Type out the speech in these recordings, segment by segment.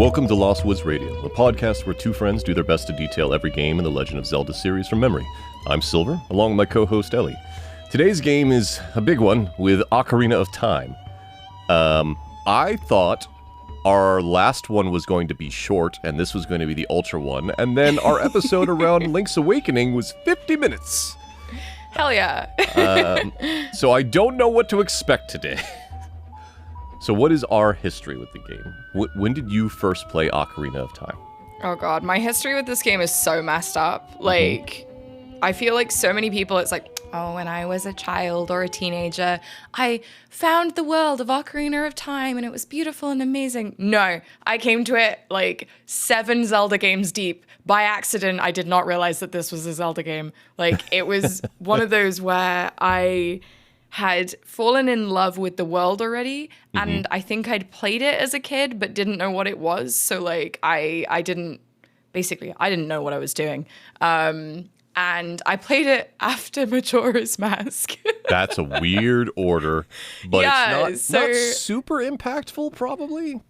Welcome to Lost Woods Radio, a podcast where two friends do their best to detail every game in the Legend of Zelda series from memory. I'm Silver, along with my co-host Ellie. Today's game is a big one with Ocarina of Time. I thought our last one was going to be short, and this was going to be the ultra one, and then our episode around Link's Awakening was 50 minutes. Hell yeah. So I don't know what to expect today. So what is our history with the game? When did you first play Ocarina of Time? Oh god, my history with this game is so messed up. Like, I feel like so many people, it's like, oh, when I was a child or a teenager, I found the world of Ocarina of Time and it was beautiful and amazing. No, I came to it like 7 Zelda games deep. By accident, I did not realize that this was a Zelda game. Like, it was one of those where I had fallen in love with the world already, and I think I'd played it as a kid but didn't know what it was. So like I didn't know what I was doing. And I played it after Majora's Mask. That's a weird order, but yeah, it's not super impactful probably.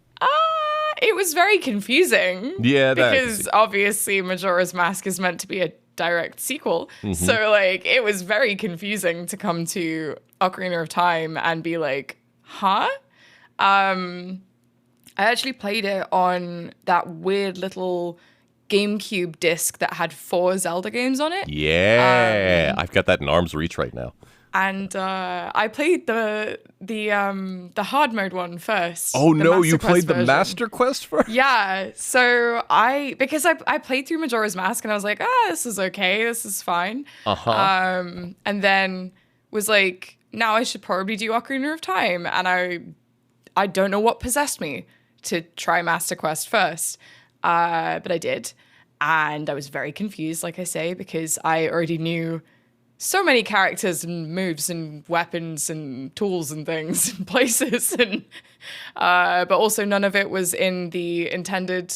It was very confusing. Yeah, because obviously Majora's Mask is meant to be a direct sequel. So like it was very confusing to come to Ocarina of Time and be like, huh? I actually played it on that weird little GameCube disc that had 4 Zelda games on it. Yeah, I've got that in arm's reach right now. And I played the hard mode one first. Oh no, you played version. the Master Quest first? Yeah, so because I played through Majora's Mask and I was like, this is okay, this is fine. And then was like, now I should probably do Ocarina of Time. And I don't know what possessed me to try Master Quest first, but I did. And I was very confused, like I say, because I already knew so many characters and moves and weapons and tools and things and places, and but also none of it was in the intended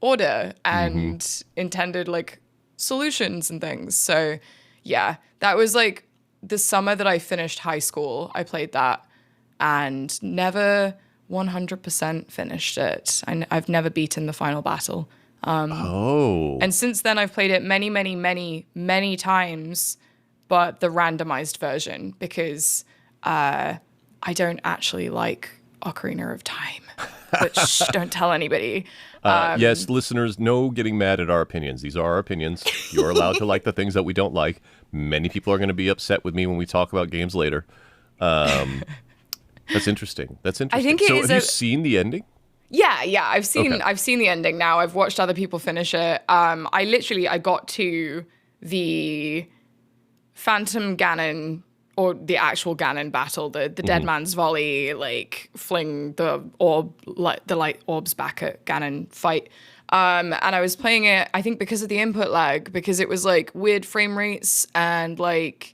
order and intended like solutions and things. So yeah, that was like the summer that I finished high school. I played that and never 100% finished it. I've never beaten the final battle. And since then I've played it many, many, many, many times, but the randomized version, because I don't actually like Ocarina of Time, which don't tell anybody. Yes, listeners, no getting mad at our opinions. These are our opinions. You're allowed to like the things that we don't like. Many people are going to be upset with me when we talk about games later. That's interesting. I think so. Have you seen the ending? Yeah, I've seen the ending now. I've watched other people finish it. I got to the Phantom Ganon, or the actual Ganon battle, the Dead Man's Volley, like fling the light orbs back at Ganon fight. And I was playing it, I think because of the input lag, because it was like weird frame rates and like,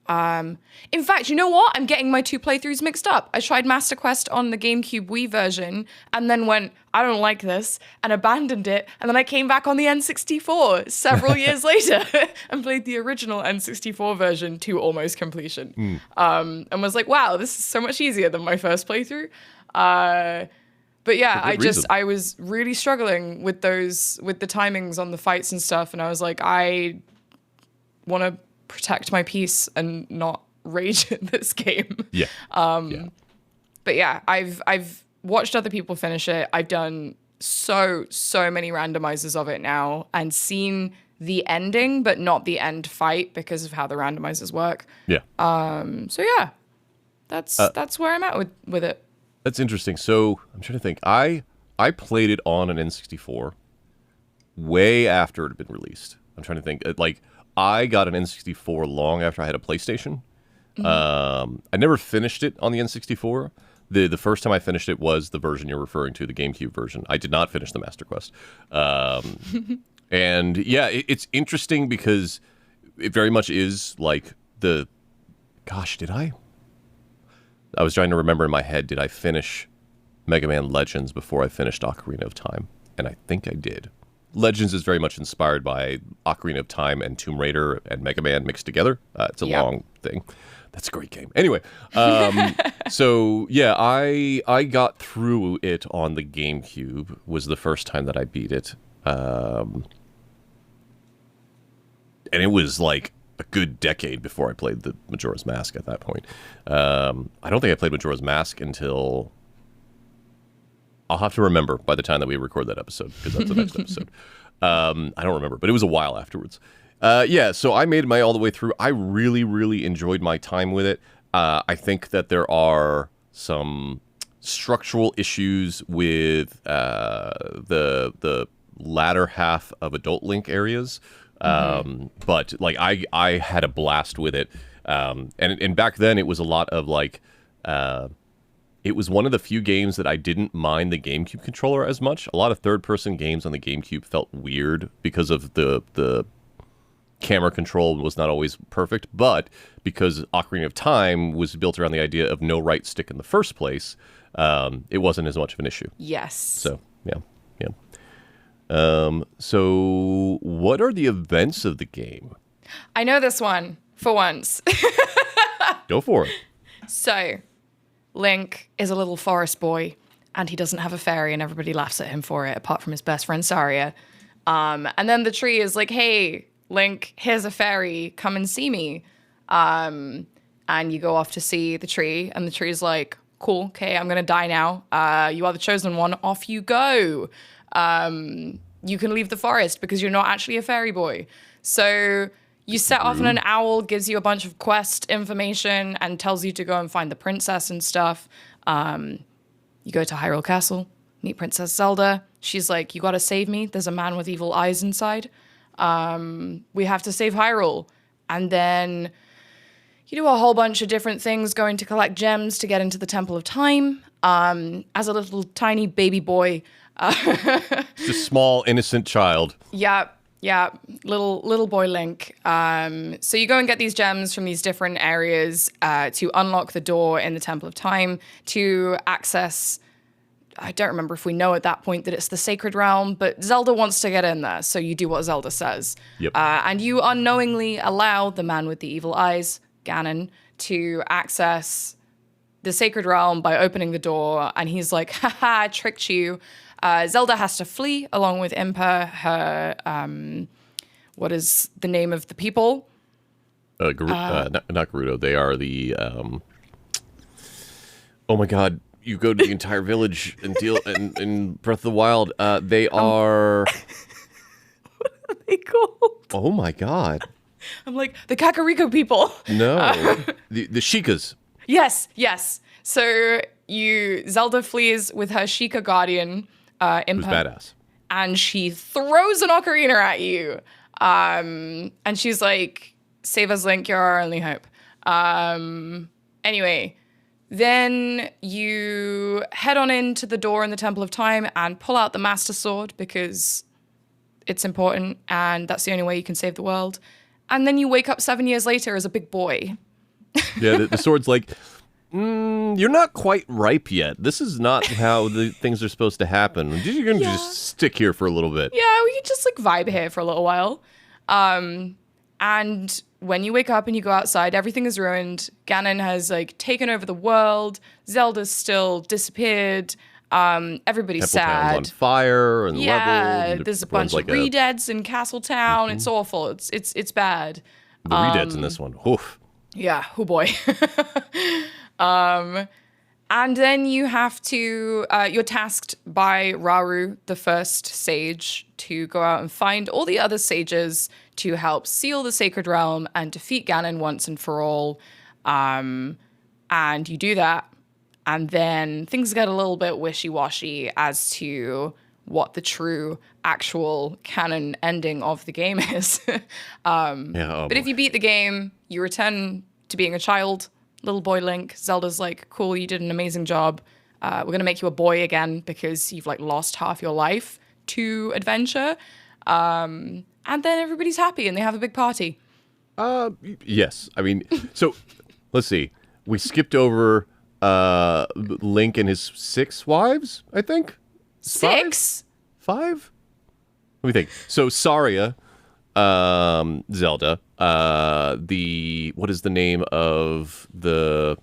in fact, you know what? I'm getting my 2 playthroughs mixed up. I tried Master Quest on the GameCube Wii version and then went, I don't like this, and abandoned it. And then I came back on the N64 several years later and played the original N64 version to almost completion. And was like, wow, this is so much easier than my first playthrough. But yeah, I was really struggling with the timings on the fights and stuff. And I was like, I want to protect my peace and not rage at this game. Yeah. But yeah, I've watched other people finish it. I've done so many randomizers of it now and seen the ending, but not the end fight because of how the randomizers work. Yeah. So yeah, that's where I'm at with it. That's interesting. So I'm trying to think. I played it on an N64 way after it had been released. I'm trying to think. Like, I got an N64 long after I had a PlayStation. I never finished it on the N64. The first time I finished it was the version you're referring to, the GameCube version. I did not finish the Master Quest. And yeah, it's interesting because it very much is like did I was trying to remember in my head, did I finish Mega Man Legends before I finished Ocarina of Time? And I think I did. Legends is very much inspired by Ocarina of Time and Tomb Raider and Mega Man mixed together. It's a long thing. That's a great game. Anyway, so yeah, I got through it on the GameCube. Was the first time that I beat it, and it was like a good decade before I played the Majora's Mask. At that point, I don't think I played Majora's Mask until. I'll have to remember by the time that we record that episode, because that's the next episode. I don't remember, but it was a while afterwards. Yeah, so I made my all the way through. I really, really enjoyed my time with it. I think that there are some structural issues with the latter half of Adult Link areas, but like I had a blast with it. And back then it was a lot of like. It was one of the few games that I didn't mind the GameCube controller as much. A lot of third-person games on the GameCube felt weird because of the camera control was not always perfect, but because Ocarina of Time was built around the idea of no right stick in the first place, it wasn't as much of an issue. Yes. So, yeah. So what are the events of the game? I know this one, for once. Go for it. So, Link is a little forest boy, and he doesn't have a fairy, and everybody laughs at him for it, apart from his best friend Saria. And then the tree is like, hey, Link, here's a fairy, come and see me. And you go off to see the tree, and the tree's like, cool, okay, I'm gonna die now. You are the chosen one, off you go. You can leave the forest because you're not actually a fairy boy. So you set off, and an owl gives you a bunch of quest information and tells you to go and find the princess and stuff. You go to Hyrule Castle, meet Princess Zelda. She's like, you gotta save me. There's a man with evil eyes inside. We have to save Hyrule. And then you do a whole bunch of different things, going to collect gems to get into the Temple of Time. As a little tiny baby boy. Just a small, innocent child. Yeah, little boy Link. So you go and get these gems from these different areas to unlock the door in the Temple of Time to access. I don't remember if we know at that point that it's the Sacred Realm, but Zelda wants to get in there, so you do what Zelda says. Yep. And you unknowingly allow the man with the evil eyes, Ganon, to access the Sacred Realm by opening the door, and he's like, haha, I tricked you. Zelda has to flee along with Impa, her, what is the name of the people? Not Gerudo. They are the, oh my god, you go to the entire village and deal in Breath of the Wild. They are... What are they called? Oh my god. I'm like, the Kakariko people. No, the Sheikahs. Yes. So Zelda flees with her Sheikah guardian, Impa. Who's badass. And she throws an ocarina at you. And she's like, save us, Link, you're our only hope. Anyway, then you head on into the door in the Temple of Time and pull out the Master Sword because it's important and that's the only way you can save the world. And then you wake up 7 years later as a big boy. Yeah, the sword's like... you're not quite ripe yet. This is not how the things are supposed to happen. You're going to just stick here for a little bit. Yeah, we can just like vibe here for a little while. And when you wake up and you go outside, everything is ruined. Ganon has like taken over the world. Zelda's still disappeared. Everybody's Temple sad. Town's on fire and leveled. There's a bunch of re-deads in Castle Town. It's awful. It's bad. The re-deads in this one. Oof. Yeah, oh boy. And then you have to, you're tasked by Rauru, the first sage, to go out and find all the other sages to help seal the Sacred Realm and defeat Ganon once and for all. And you do that, and then things get a little bit wishy-washy as to what the true, actual canon ending of the game is. But if you beat the game, you return to being a child, little boy Link. Zelda's like, cool, you did an amazing job. We're going to make you a boy again because you've like lost half your life to adventure. And then everybody's happy and they have a big party. Yes. I mean, so let's see. We skipped over Link and his 6 wives, I think. 6? 5? me think. So Saria, Zelda, what is the name of the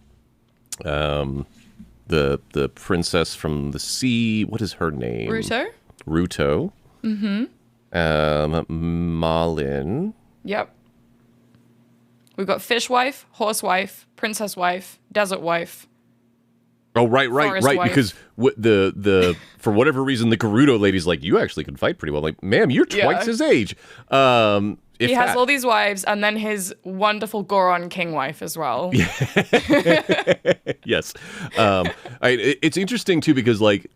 princess from the sea? What is her name? Ruto. Mm-hmm. Malin. Yep. We've got fish wife, horse wife, princess wife, desert wife. Oh, right, wife. Because the for whatever reason, the Gerudo lady's like, you actually can fight pretty well. Like, ma'am, you're twice his age. He has all these wives, and then his wonderful Goron king wife as well. Yes. It's interesting, too, because, like,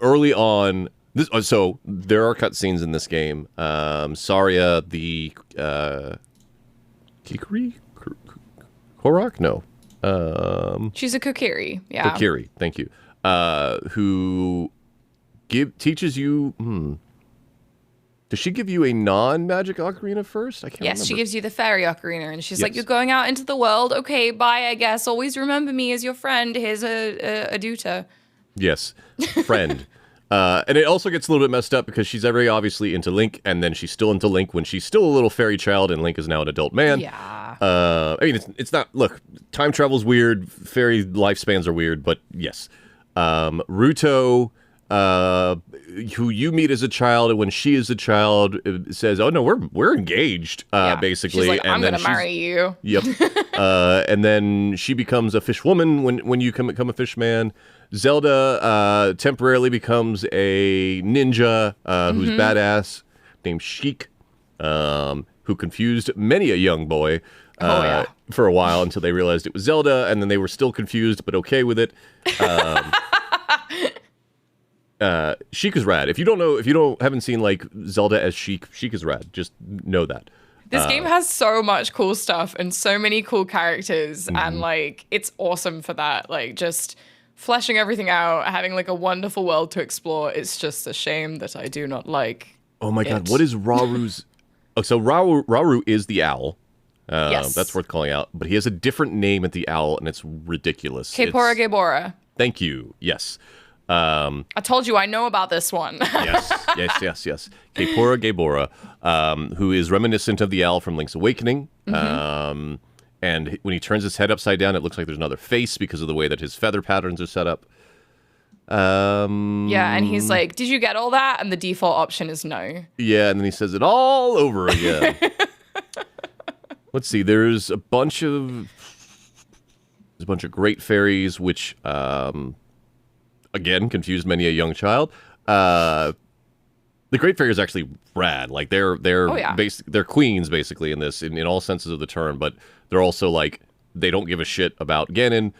early on, so there are cutscenes in this game. Saria, the Kikiri? Korok? No. She's a Kokiri, yeah. Kokiri, thank you. Who teaches you... Does she give you a non-magic ocarina first? I can't remember. Yes, she gives you the fairy ocarina, and she's like, you're going out into the world. Okay, bye, I guess. Always remember me as your friend. Here's a duta. Yes, friend. And it also gets a little bit messed up because she's very obviously into Link, and then she's still into Link when she's still a little fairy child, and Link is now an adult man. Yeah. I mean, it's not... Look, time travel's weird. Fairy lifespans are weird, but yes. Ruto... who you meet as a child, and when she is a child, says, "Oh no, we're engaged." Basically, she's like, and "I'm gonna marry you." Yep. And then she becomes a fish woman when you become a fish man. Zelda temporarily becomes a ninja who's badass, named Sheik, who confused many a young boy for a while until they realized it was Zelda, and then they were still confused but okay with it. Sheik is rad. If you haven't seen like Zelda as Sheik is rad. Just know that. This game has so much cool stuff and so many cool characters, and like it's awesome for that. Like just fleshing everything out, having like a wonderful world to explore. It's just a shame that I do not like. Oh my god, what is Raru's? Oh, so Raru is the owl. Yes, that's worth calling out. But he has a different name at the owl, and it's ridiculous. Kaepora Gaebora. Thank you. Yes. I told you I know about this one. yes. Kaepora Gaebora, who is reminiscent of the owl from Link's Awakening. And when he turns his head upside down, it looks like there's another face because of the way that his feather patterns are set up. Yeah, and he's like, "Did you get all that?" And the default option is no. Yeah, and then he says it all over again. Let's see. There's a bunch of great fairies, which again confused many a young child. The Great Fairy is actually rad. Like they're they're queens basically in this in all senses of the term, but they're also like they don't give a shit about Ganon.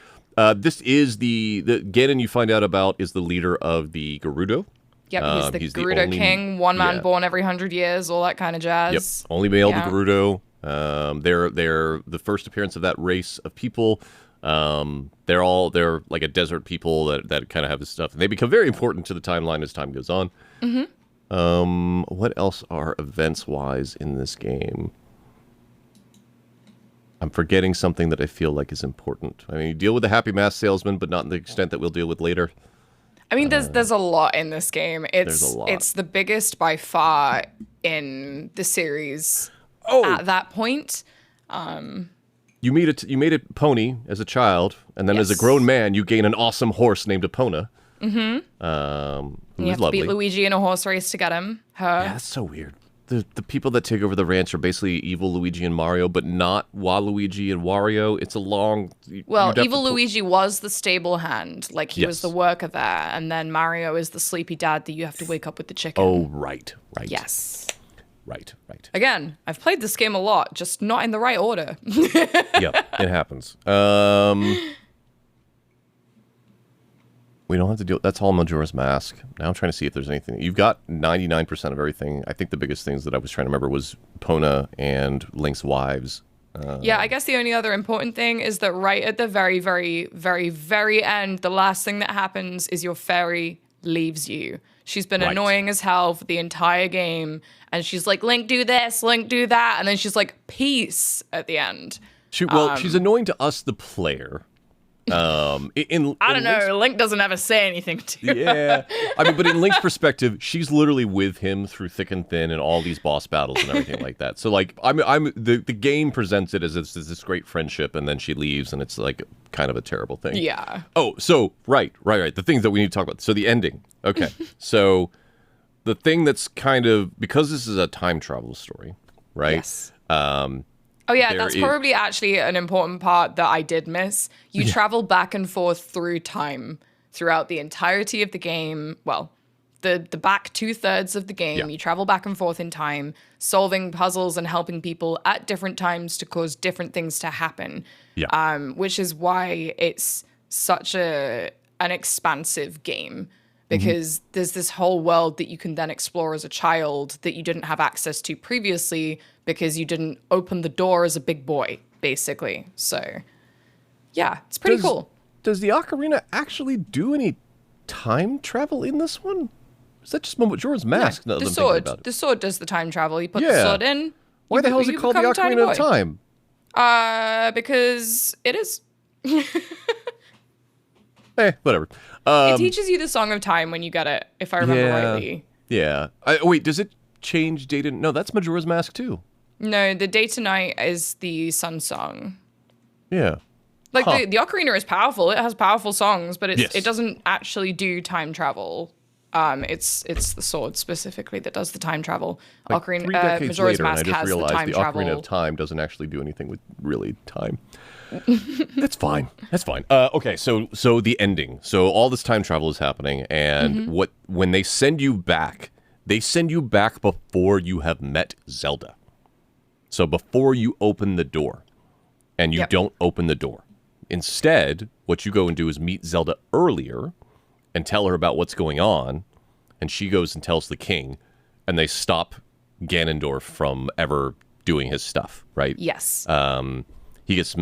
This is the Ganon you find out about is the leader of the Gerudo. Yep, he's the Gerudo king, one man born every 100 years, all that kind of jazz. Yep, only male to Gerudo. They're the first appearance of that race of people. They're like a desert people that kind of have this stuff, and they become very important to the timeline as time goes on. What else are events wise in this game? I'm forgetting something that I feel like is important. I mean, you deal with the Happy Mask Salesman, but not in the extent that we'll deal with later. I mean, there's a lot in this game. There's a lot. It's the biggest by far in the series at that point. You meet a pony as a child, and then as a grown man, you gain an awesome horse named Epona. You have to beat Luigi in a horse race to get him. Yeah, that's so weird. The people that take over the ranch are basically evil Luigi and Mario, but not Waluigi and Wario. It's a long... Well, evil Luigi was the stable hand. Like, he was the worker there. And then Mario is the sleepy dad that you have to wake up with the chicken. Oh, right. Yes. Right. Again, I've played this game a lot, just not in the right order. Yeah, it happens. We don't have to deal... That's all Majora's Mask. Now I'm trying to see if there's anything... You've got 99% of everything. I think the biggest things that I was trying to remember was Epona and Link's wives. Yeah, I guess the only other important thing is that right at the very, very, very, very end, the last thing that happens is your fairy leaves you. She's been annoying as hell for the entire game, and she's like, Link, do this, Link, do that, and then she's like, peace at the end. She's annoying to us, the player. I don't know. Link doesn't ever say anything to her. Yeah. I mean, but in Link's perspective, she's literally with him through thick and thin and all these boss battles and everything like that. So, like, the game presents it as this great friendship, and then she leaves, and it's like kind of a terrible thing. Yeah. Oh, so right. The things that we need to talk about. So the ending. Okay. So the thing that's kind of, because this is a time travel story, right? Yes. Oh, yeah, that's probably actually an important part that I did miss. You travel back and forth through time throughout the entirety of the game. Well, the back 2/3 of the game, you travel back and forth in time, solving puzzles and helping people at different times to cause different things to happen. Yeah. Which is why it's such an expansive game. Because there's this whole world that you can then explore as a child that you didn't have access to previously because you didn't open the door as a big boy, basically. So, yeah, it's pretty cool. Does the Ocarina actually do any time travel in this one? Is that just Majora's Mask? No, the sword does the time travel. You put the sword in. Why the hell is it called the Ocarina of Time? Because it is. Whatever. It teaches you the Song of Time when you get it, if I remember rightly. Yeah. Wait, does it change day to... No, that's Majora's Mask too. No, the day to night is the Sun Song. Yeah. Like, the Ocarina is powerful. It has powerful songs, but it doesn't actually do time travel. It's the sword specifically that does the time travel. Like Ocarina, Majora's Mask has the time travel. The Ocarina of Time doesn't actually do anything with really time. That's fine. Okay, so the ending. So all this time travel is happening, and when they send you back before you have met Zelda. So before you open the door, and you don't open the door. Instead, what you go and do is meet Zelda earlier and tell her about what's going on, and she goes and tells the king, and they stop Ganondorf from ever doing his stuff, right? Yes. He gets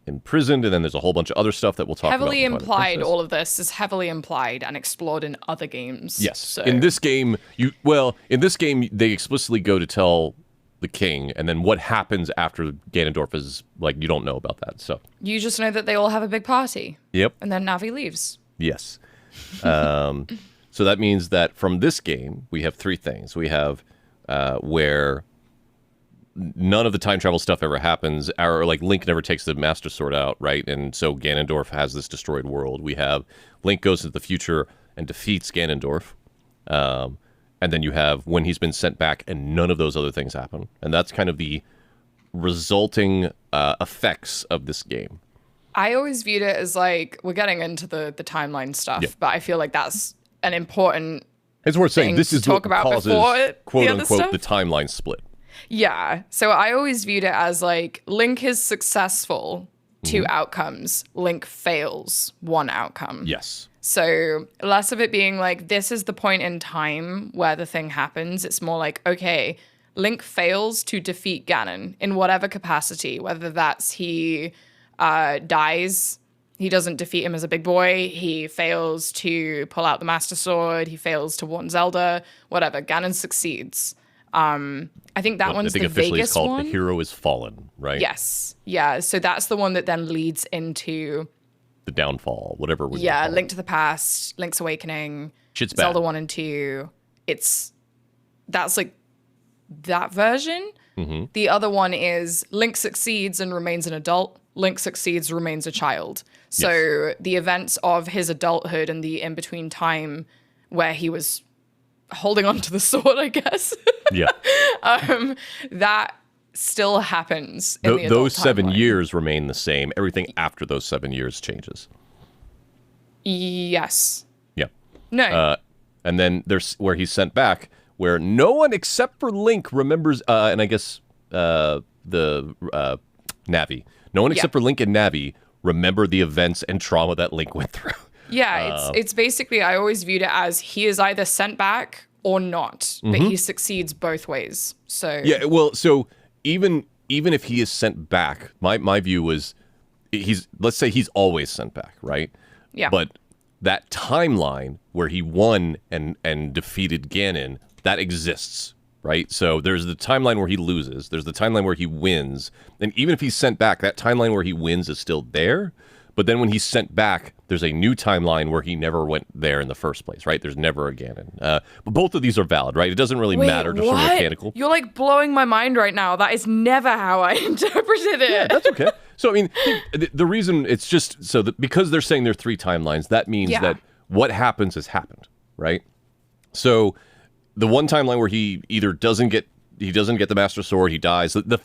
imprisoned, and then there's a whole bunch of other stuff that we'll talk about. Heavily implied, all of this is heavily implied and explored in other games. Yes. So. In this game, they explicitly go to tell the king, and then what happens after Ganondorf is, like, you don't know about that, so. You just know that they all have a big party. Yep. And then Navi leaves. Yes. So that means that from this game, we have three things. We have where none of the time travel stuff ever happens. Like, Link never takes the Master Sword out, right? And so Ganondorf has this destroyed world. We have Link goes into the future and defeats Ganondorf. And then you have when he's been sent back and none of those other things happen. And that's kind of the resulting effects of this game. I always viewed it as, like, we're getting into the timeline stuff, but I feel like that's an important It's worth saying this is what causes, quote-unquote, the timeline split. Yeah. So I always viewed it as, like, Link is successful, two outcomes. Link fails, one outcome. Yes. So less of it being like, this is the point in time where the thing happens. It's more like, okay, Link fails to defeat Ganon in whatever capacity, whether that's he dies, he doesn't defeat him as a big boy, he fails to pull out the Master Sword, he fails to warn Zelda, whatever. Ganon succeeds. I think that one's the officially Vegas is called one. The Hero is Fallen, right? Yes. Yeah. So that's the one that then leads into the downfall, whatever. Link to the Past, Link's Awakening, Shit's Zelda bad. 1 and 2. That's like that version. The other one is Link succeeds and remains an adult. Link succeeds, remains a child. So the events of his adulthood and the in-between time where he was holding on to the sword, I guess. Yeah. That still happens in the adult those 7 timeline. years remain the same. Everything after those 7 years changes. Yes. Yeah. No. And then there's where he's sent back, where no one except for Link remembers, and I guess the Navi. No one except for Link and Navi remember the events and trauma that Link went through. Yeah, it's basically, I always viewed it as he is either sent back or not, but he succeeds both ways. So yeah, well, so even if he is sent back, my view was let's say he's always sent back, right? Yeah. But that timeline where he won and defeated Ganon, that exists, right? So there's the timeline where he loses, there's the timeline where he wins, and even if he's sent back, that timeline where he wins is still there. But then when he's sent back, there's a new timeline where he never went there in the first place, right? There's never a Ganon. But both of these are valid, right? It doesn't really matter just from mechanical. You're like blowing my mind right now. That is never how I interpreted it. Yeah, that's okay. So, I mean, the reason it's just so that because they're saying there are 3 timelines, that means that what happens has happened, right? So the one timeline where he either doesn't get the Master Sword, he dies, the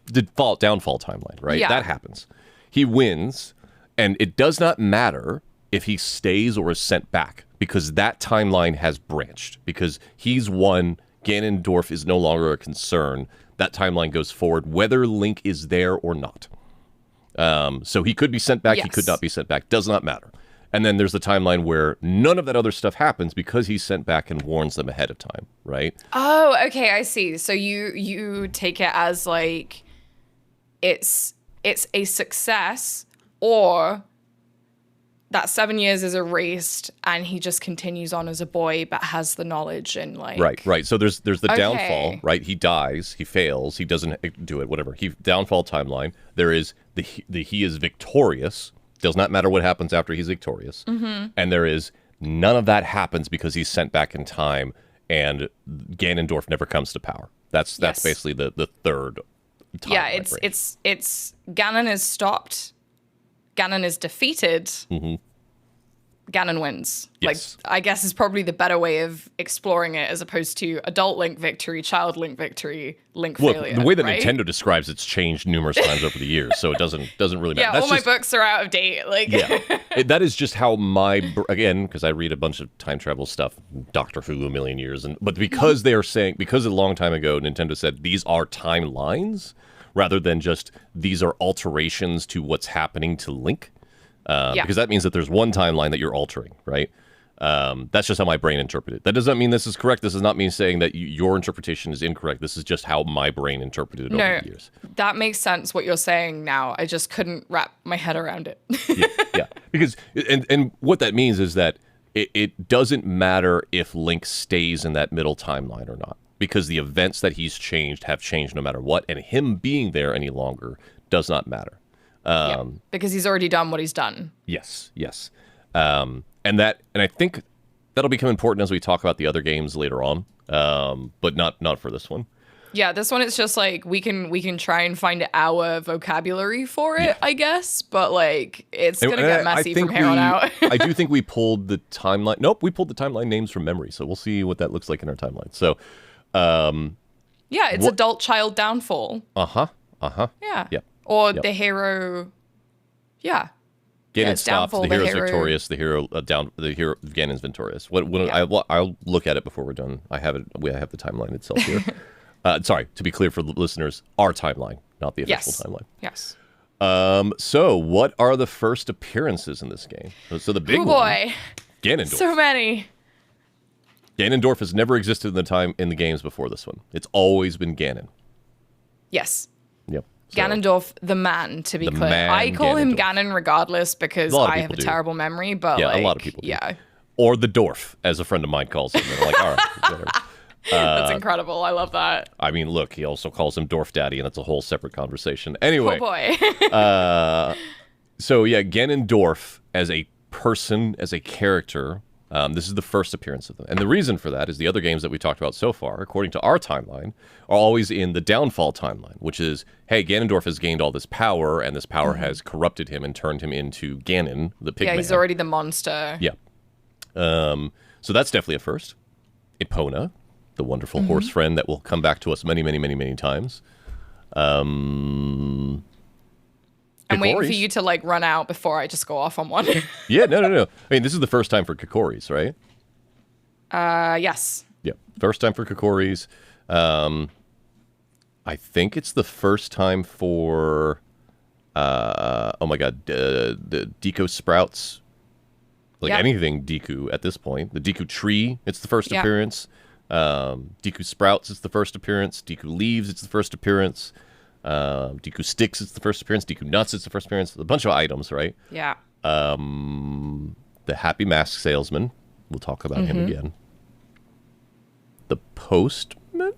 downfall timeline, right? Yeah. That happens. He wins, and it does not matter if he stays or is sent back, because that timeline has branched. Because he's won, Ganondorf is no longer a concern. That timeline goes forward, whether Link is there or not. So he could be sent back, he could not be sent back. Does not matter. And then there's the timeline where none of that other stuff happens because he's sent back and warns them ahead of time, right? Oh, okay, I see. So you take it as like it's a success, or that 7 years is erased and he just continues on as a boy but has the knowledge and like right. So there's the downfall, right? He dies, he fails, he doesn't do it, whatever. Downfall timeline. There is the he is victorious. Does not matter what happens after he's victorious. Mm-hmm. And there is none of that happens because he's sent back in time and Ganondorf never comes to power. That's basically the third timeline. Yeah, it's Ganon is stopped. Ganon is defeated. Mm-hmm. Ganon wins. Yes. Like, I guess is probably the better way of exploring it, as opposed to adult Link victory, child Link victory, Link failure. The way that right? Nintendo describes it's changed numerous times over the years, so it doesn't really matter. Yeah, That's all my books are out of date. Like, that is just how again, because I read a bunch of time travel stuff, Doctor Who a million years, but because they are saying, because a long time ago Nintendo said these are timelines rather than just these are alterations to what's happening to Link. Because that means that there's one timeline that you're altering, right? That's just how my brain interpreted it. That does not mean this is correct. This does not mean saying that your interpretation is incorrect. This is just how my brain interpreted it over the years. That makes sense what you're saying now. I just couldn't wrap my head around it. yeah. Because, and what that means is that it doesn't matter if Link stays in that middle timeline or not. Because the events that he's changed have changed no matter what. And him being there any longer does not matter. Because he's already done what he's done. Yes. And I think that'll become important as we talk about the other games later on, but not for this one. Yeah, this one it's just like we can try and find our vocabulary for it, I guess, but like it's gonna get messy from here on out. I do think we pulled the timeline. Nope, we pulled the timeline names from memory, so we'll see what that looks like in our timeline. So, it's adult child downfall. Yeah. Or the hero. Yeah. Ganon stops. The hero's victorious. The hero Ganon's victorious. I'll look at it before we're done. I have it. I have the timeline itself here. Sorry, to be clear for the listeners, our timeline, not the official timeline. Yes. So what are the first appearances in this game? So the big one, Ganondorf. So many. Ganondorf has never existed in the games before this one. It's always been Ganon. Yes. Yep. So, Ganondorf, the man, to be clear. I call him Ganon regardless because I have a terrible memory, but a lot of people do. Yeah. Or the Dorf, as a friend of mine calls him. They're like, all right, whatever. That's incredible. I love that. I mean, look, he also calls him Dorf Daddy, and that's a whole separate conversation. Anyway. Oh, boy. So, Ganondorf as a person, as a character, this is the first appearance of them. And the reason for that is the other games that we talked about so far, according to our timeline, are always in the downfall timeline, which is, hey, Ganondorf has gained all this power, and this power has corrupted him and turned him into Ganon, the pig man. Yeah, he's already the monster. Yeah. So that's definitely a first. Epona, the wonderful horse friend that will come back to us many, many, many, many times. I'm waiting for you to run out before I just go off on one. Yeah, no. I mean, this is the first time for Kikoris, right? Yes. Yeah, first time for Kikoris. I think it's the first time for, the Deku Sprouts. Anything Deku at this point. The Deku Tree, it's the first appearance. Deku Sprouts, it's the first appearance. Deku Leaves, it's the first appearance. Deku Sticks, it's the first appearance. Deku Nuts, it's the first appearance. A bunch of items, right? Yeah. The Happy Mask Salesman, we'll talk about him again. The Postman?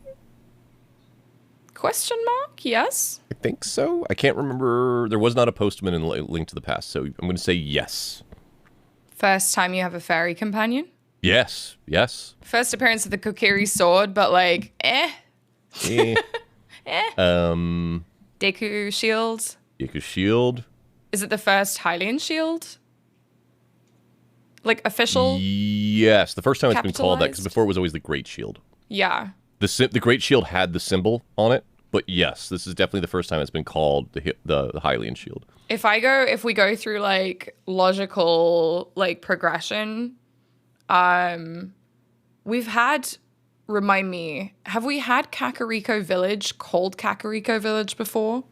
Question mark? Yes. I think so. I can't remember. There was not a postman in Link to the Past, so I'm going to say yes. First time you have a fairy companion? Yes. Yes. First appearance of the Kokiri sword, but like, Eh. Deku shield. Deku shield. Is it the first Hylian shield? Like official? Yes. The first time it's been called that, because Capitalized? before it was always the Great Shield. Yeah. The Great Shield had the symbol on it, but yes, this is definitely the first time it's been called the Hylian Shield. If we go through like logical like progression, we've had, remind me, have we had Kakariko Village called Kakariko Village before?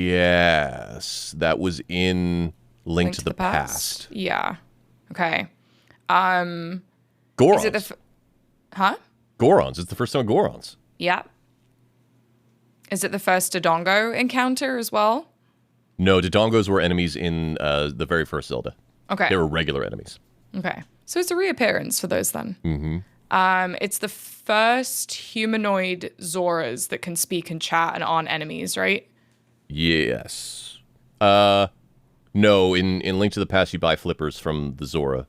Yes, that was in Link to the Past. Yeah. Okay. Gorons. Is it huh? Gorons. It's the first time Gorons. Yeah. Is it the first Dodongo encounter as well? No, Dodongos were enemies in the very first Zelda. Okay. They were regular enemies. Okay. So it's a reappearance for those then. Mm-hmm. It's the first humanoid Zoras that can speak and chat and aren't enemies, right? Yes. No, in Link to the Past, you buy flippers from the Zora.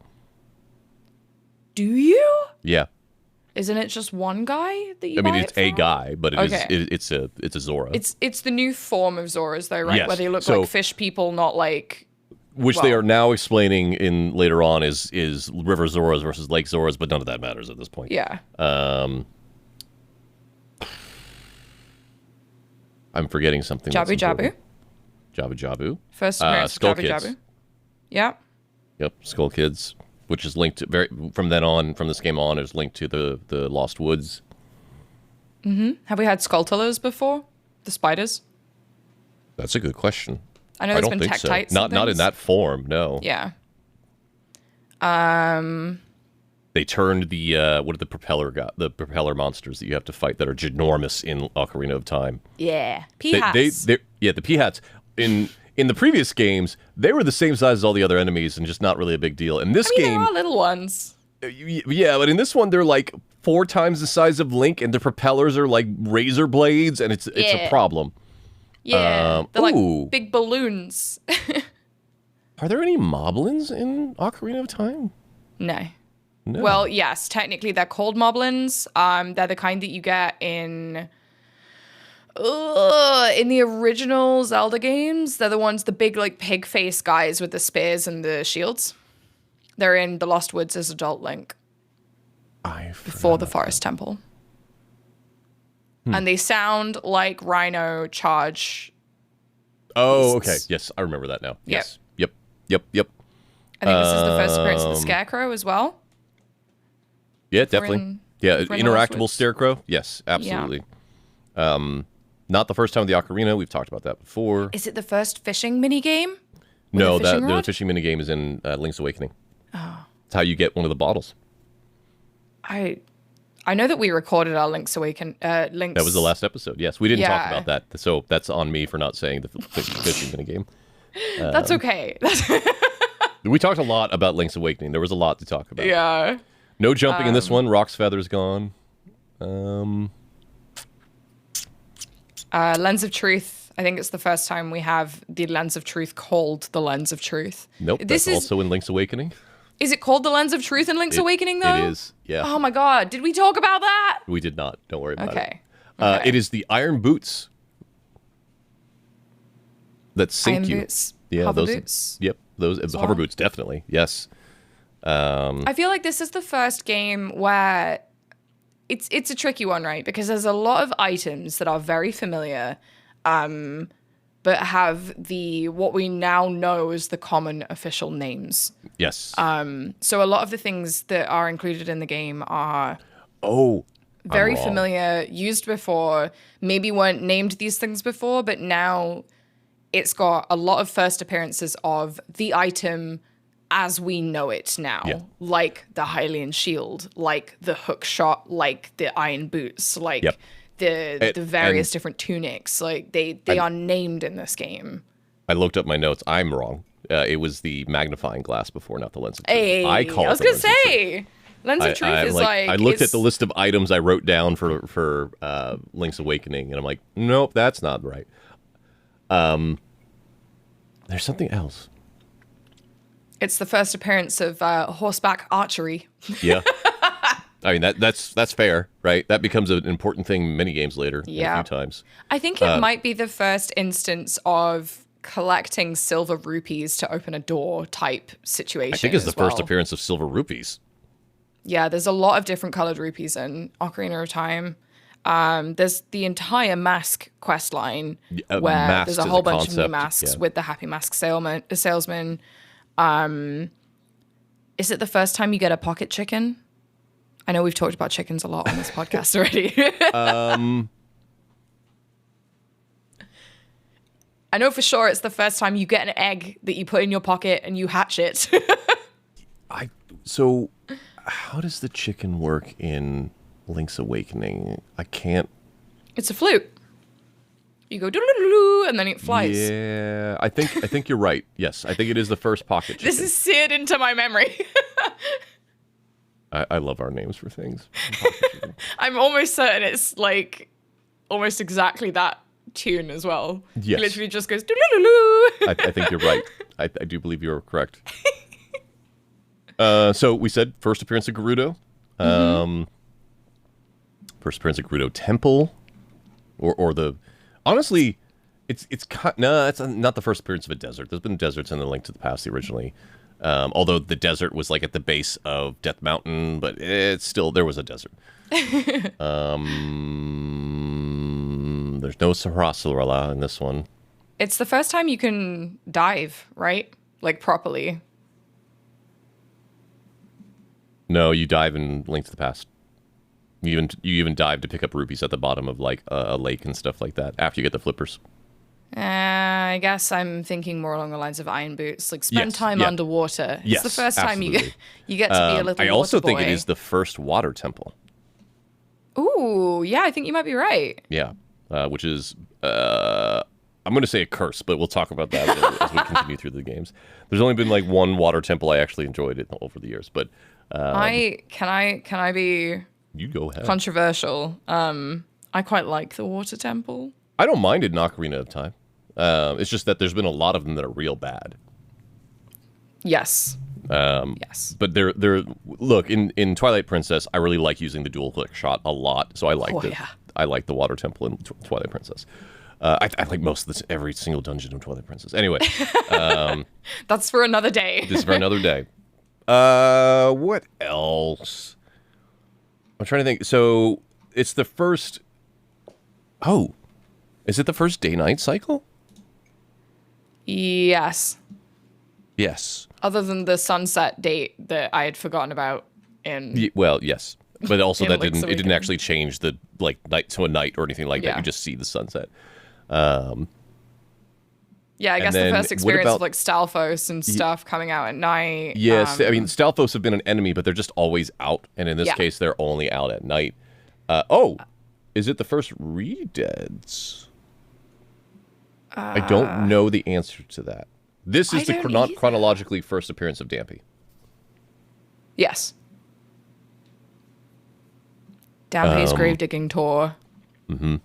Do you? Yeah. Isn't it just one guy that you I mean, buy it's it from? a guy, but it's a Zora. It's the new form of Zoras though, right? Yes. Where they look So- like fish people, not like... Which they are now explaining in later on is River Zoras versus Lake Zoras, but none of that matters at this point. Yeah. I'm forgetting something. Jabu Jabu. Jabu Jabu. First appearance of Skull Jabu Kids. Jabu. Yeah. Yep, Skull Kids, which is linked to from then on, from this game on, is linked to the Lost Woods. Have we had Skulltulas before? The spiders? That's a good question. I know there's don't been think so. Tektites. Not in that form. No. Yeah. They turned the what are the propeller monsters that you have to fight that are ginormous in Ocarina of Time. Yeah. P-hats. The P-hats in the previous games, they were the same size as all the other enemies and just not really a big deal. In this game, there are little ones. yeah, but in this one they're like 4 times the size of Link, and the propellers are like razor blades, and it's a problem. Yeah. They're ooh. like big balloons. Are there any moblins in Ocarina of Time? No. No. Well, yes, technically they're called moblins. They're the kind that you get in the original Zelda games. They're the ones, the big like pig face guys with the spears and the shields. They're in the Lost Woods as adult Link before the Forest Temple. And they sound like Rhino charge. Oh, beasts. okay. Yes, I remember that now. Yep. Yes. Yep. I think this is the first appearance of the Scarecrow as well. Yeah, definitely. in Yeah, the Lost interactable Woods. Scarecrow. Yes, absolutely. Not the first time with the Ocarina. We've talked about that before. Is it the first fishing mini game? No, the fishing the rod? fishing minigame is in Link's Awakening. Oh. It's how you get one of the bottles. I know that we recorded our Link's Awakening. That was the last episode. Yes, we didn't talk about that, so that's on me for not saying the fishing minigame. That's okay. We talked a lot about Link's Awakening. There was a lot to talk about. Yeah. No jumping in this one. Rock's feather's gone. Lens of Truth. I think it's the first time we have the Lens of Truth called the Lens of Truth. Nope, that's also in Link's Awakening. Is it called the Lens of Truth in Link's Awakening, though? It is, yeah. Oh my god, did we talk about that? We did not. Don't worry about it. Okay. It is the iron boots that sink Iron you. boots, Yeah, hover those. boots. Yep, those hover boots definitely. Yes. I feel like this is the first game where it's a tricky one, right? Because there's a lot of items that are very familiar, but have what we now know as the common official names. Yes. So a lot of the things that are included in the game are very I'm wrong. familiar, used before, maybe weren't named these things before, but now it's got a lot of first appearances of the item as we know it now. Yeah. Like the Hylian shield, like the hook shot, like the iron boots, like Yep. the various different tunics. Like they are named in this game. I looked up my notes. I'm wrong. It was the magnifying glass before, not the lens of truth. Hey, I was the gonna lens of truth. say. Lens of Truth is I looked at the list of items I wrote down for Link's Awakening, and I'm like, nope, that's not right. There's something else. It's the first appearance of horseback archery. Yeah. I mean, that's fair, right? That becomes an important thing many games later, a few times. I think it might be the first instance of collecting silver rupees to open a door type situation. I think it's the first appearance of silver rupees. Yeah, there's a lot of different colored rupees in Ocarina of Time. There's the entire mask quest line where there's a whole bunch of new masks with the Happy Mask salesman. Is it the first time you get a pocket chicken? I know we've talked about chickens a lot on this podcast already. I know for sure it's the first time you get an egg that you put in your pocket and you hatch it. So how does the chicken work in Link's Awakening? I can't. It's a flute. You go doo-doo-doo-doo, and then it flies. Yeah, I think you're right. Yes, I think it is the first pocket chicken. This is seared into my memory. I love our names for things. I'm almost certain it's like almost exactly that tune as well. Yes. It literally just goes doo-doo-doo-doo. I think you're right. I do believe you're correct. So we said first appearance of Gerudo. First appearance of Gerudo Temple, or the honestly, it's not the first appearance of a desert. There's been deserts in the Link to the Past originally, although the desert was like at the base of Death Mountain, but it's still there was a desert. There's no Sarasarala in this one. It's the first time you can dive, right? Like properly. No, you dive in Link to the Past. You even dive to pick up rupees at the bottom of like a lake and stuff like that after you get the flippers. I guess I'm thinking more along the lines of Iron Boots, like spend time underwater. Yes, it's the first absolutely. time you get to be a little. I also water think boy. it is the first water temple. Ooh, yeah, I think you might be right. Yeah, which is I'm going to say a curse, but we'll talk about that as we continue through the games. There's only been like one water temple I actually enjoyed it over the years, but can I be you go ahead. Controversial. I quite like the water temple. I don't mind it in Ocarina of Time. It's just that there's been a lot of them that are real bad. Yes. Yes. But they're look in Twilight Princess. I really like using the dual click shot a lot, so I liked it. Yeah. I like the water temple in Twilight Princess. I like most of every single dungeon in Twilight Princess. Anyway, that's for another day. This is for another day. What else? I'm trying to think. So it's the first. Oh, is it the first day-night cycle? Yes. Yes. Other than the sunset date that I had forgotten about in. Well, yes, but also that didn't actually change the like night to a night or anything like that. You just see the sunset. Yeah, I guess the first experience of like Stalfos and stuff coming out at night. Yes, I mean Stalfos have been an enemy, but they're just always out, and in this case, they're only out at night. Is it the first Redeads? I don't know the answer to that. This is the chronologically first appearance of Dampé. Yes. Dampé's grave digging tour. Mm-hmm.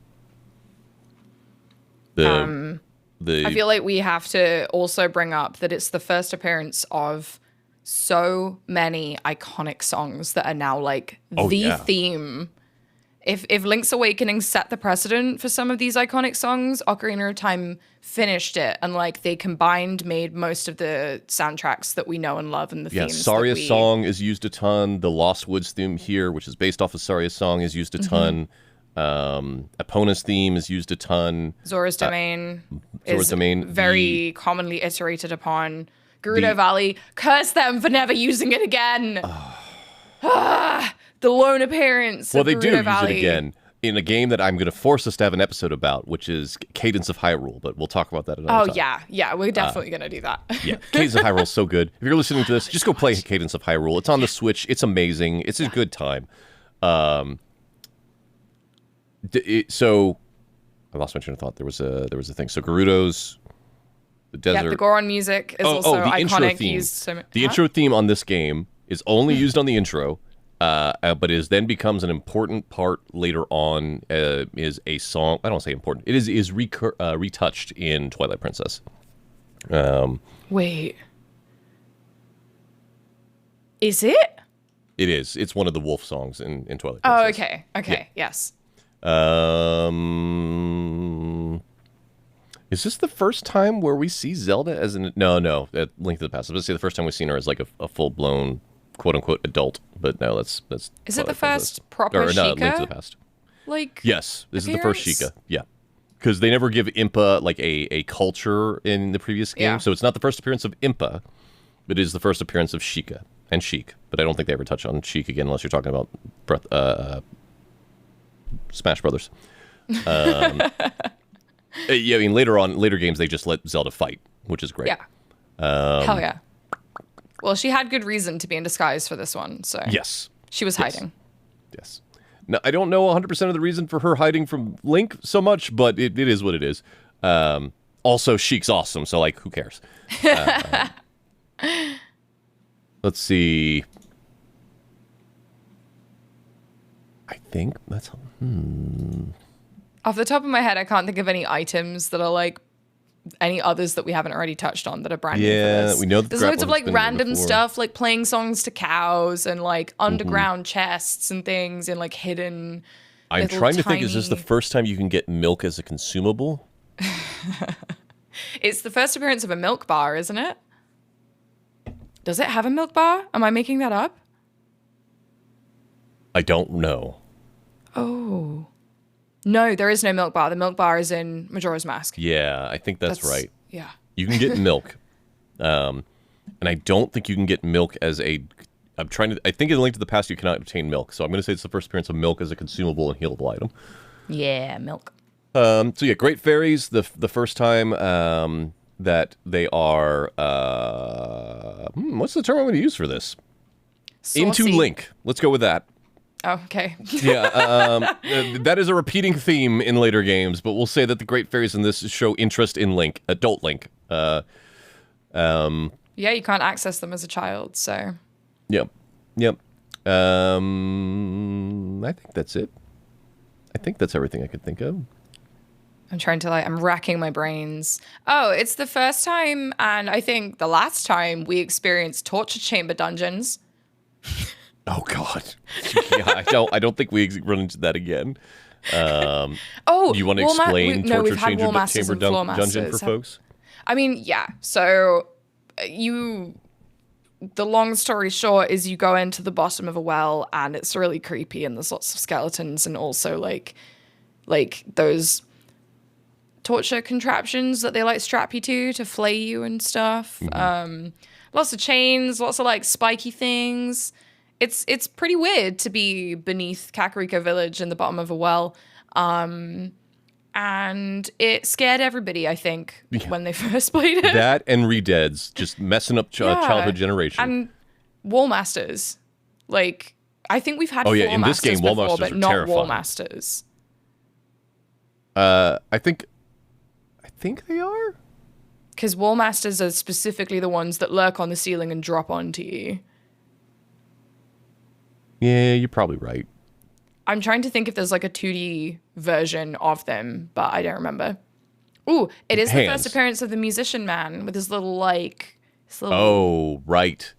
I feel like we have to also bring up that it's the first appearance of so many iconic songs that are now like theme. If Link's Awakening set the precedent for some of these iconic songs, Ocarina of Time finished it, and like they made most of the soundtracks that we know and love and the themes. Saria's song is used a ton. The Lost Woods theme here, which is based off of Saria's song, is used a ton. Epona's theme is used a ton. Zora's Domain is very commonly iterated upon. Gerudo Valley, curse them for never using it again. The lone appearance. Well, they do use it again in a game that I'm going to force us to have an episode about, which is Cadence of Hyrule. But we'll talk about that another time. Yeah, we're definitely going to do that. Yeah, Cadence of Hyrule is so good. If you're listening to this, just go play Cadence of Hyrule. It's on the Switch. It's amazing. It's a good time. So I lost my train of thought. There was a thing. So Gerudo's the desert. Yeah, the Goron music is also the iconic. Intro theme. The intro theme on this game is only used on the intro. but is then becomes an important part later on. Is a song. I don't say important. It is retouched in Twilight Princess. Wait. Is it? It is. It's one of the wolf songs in Twilight Oh, Princess. okay. Okay. Yeah. Yes. Is this the first time where we see Zelda as an... No, at Link to the Past. I was going to say the first time we've seen her as like a full-blown, quote-unquote, adult. But no, that's Is it the Twilight Princess. first proper Or, no, Sheikah? Link to the Past. Like, Yes, this appearance? is the first Sheikah. Yeah. Because they never give Impa like a culture in the previous game. Yeah. So it's not the first appearance of Impa, but it is the first appearance of Sheikah and Sheik. But I don't think they ever touch on Sheik again unless you're talking about Smash Brothers. Yeah, I mean, later games, they just let Zelda fight, which is great. Yeah. Hell yeah. Well, she had good reason to be in disguise for this one, so... Yes. She was hiding. Yes. Now, I don't know 100% of the reason for her hiding from Link so much, but it is what it is. Also, Sheik's awesome, so, like, who cares? Let's see. I think that's... Off the top of my head, I can't think of any items that are like any others that we haven't already touched on that are brand new for this. We know that there's loads of like been random before. stuff, like playing songs to cows and like underground chests and things and like hidden. I'm little trying to think, is this the tiny- first time you can get milk as a consumable? It's the first appearance of a milk bar, isn't it? Does it have a milk bar? Am I making that up? I don't know. Oh. No, there is no milk bar. The milk bar is in Majora's Mask. Yeah, I think that's right. Yeah. You can get milk. And I don't think you can get milk as a... I think in Link to the Past you cannot obtain milk, so I'm going to say it's the first appearance of milk as a consumable and healable item. Yeah, milk. So yeah, Great Fairies, the first time that they are... what's the term I'm going to use for this? Into Saucy. Link. Let's go with that. Oh, okay. Yeah, that is a repeating theme in later games, but we'll say that the Great Fairies in this show interest in Link, adult Link. Yeah, you can't access them as a child, so... Yep. I think that's it. I think that's everything I could think of. I'm racking my brains. Oh, it's the first time, and I think the last time we experienced torture chamber dungeons. Oh God. Yeah, I don't think we run into that again. Oh, Do you want to explain we've torture had Wall Masters chamber and Floor dungeon for Masters. folks? I mean, yeah. So the long story short is you go into the bottom of a well and it's really creepy and there's lots of skeletons and also like those torture contraptions that they like strap you to flay you and stuff. Lots of chains, lots of like spiky things. It's pretty weird to be beneath Kakariko Village in the bottom of a well. And it scared everybody, I think, when they first played it. That and Redeads, just messing up childhood generation. And Wall Masters. Like, I think we've had in Floor this game, Masters Wall before, Masters but are not terrifying. Wall Masters. I think they are. Because Wall Masters are specifically the ones that lurk on the ceiling and drop onto you. Yeah, you're probably right. I'm trying to think if there's like a 2D version of them, but I don't remember. Ooh, it is the Hands. first appearance of the musician man with his little Oh, right.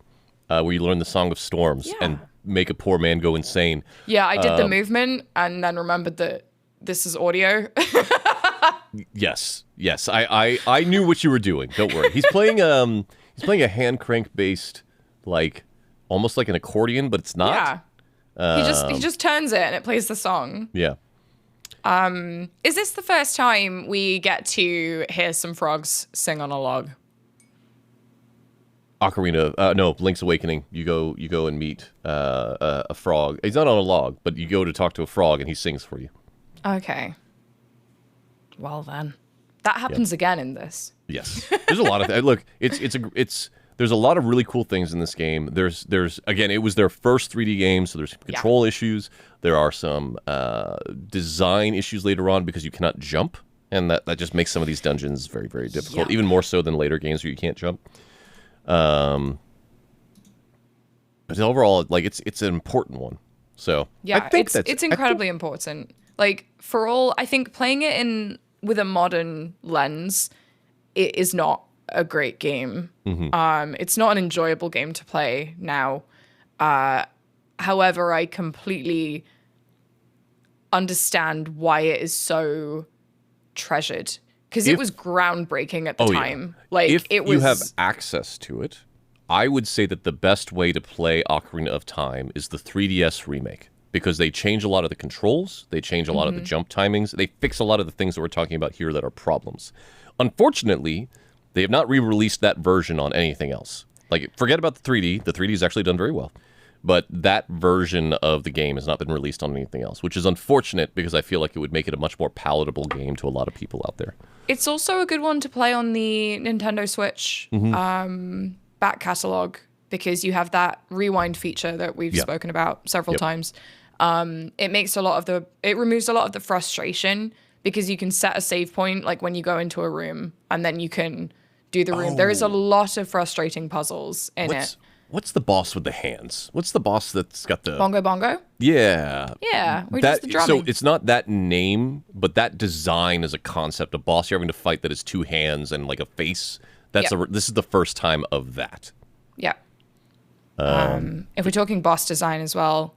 Where you learn the Song of Storms and make a poor man go insane. Yeah, I did the movement and then remembered that this is audio. Yes. I knew what you were doing. Don't worry. He's playing a hand crank based, like almost like an accordion, but it's not. Yeah. He just turns it and it plays the song. Yeah. Is this the first time we get to hear some frogs sing on a log? Ocarina, no, Link's Awakening. You go and meet a frog. He's not on a log, but you go to talk to a frog and he sings for you. Okay. Well then, that happens again in this. Yes, there's a lot of look. There's a lot of really cool things in this game. There's again, it was their first 3D game, so there's some control issues. There are some design issues later on because you cannot jump, and that just makes some of these dungeons very, very difficult. Yep. Even more so than later games where you can't jump. But overall, like it's an important one. So Yeah, I think it's incredibly important. Like for all, I think playing it in with a modern lens, it is not a great game. It's not an enjoyable game to play now. However, I completely understand why it is so treasured because it was groundbreaking at the time. Like if it was. you have access to it, I would say that the best way to play Ocarina of Time is the 3DS remake because they change a lot of the controls, they change a lot of the jump timings, they fix a lot of the things that we're talking about here that are problems. Unfortunately, they have not re-released that version on anything else. Like, forget about the 3D. The 3D is actually done very well. But that version of the game has not been released on anything else, which is unfortunate because I feel like it would make it a much more palatable game to a lot of people out there. It's also a good one to play on the Nintendo Switch back catalog because you have that rewind feature that we've spoken about several times. It makes it removes a lot of the frustration because you can set a save point like when you go into a room and then you can do the room. There is a lot of frustrating puzzles in it. What's the boss with the hands? What's the boss that's got the... Bongo Bongo? Yeah. Yeah, where does the drumming. So it's not that name, but that design as a concept. A boss you're having to fight that has two hands and like a face. This is the first time of that. Yeah. If we're talking boss design as well,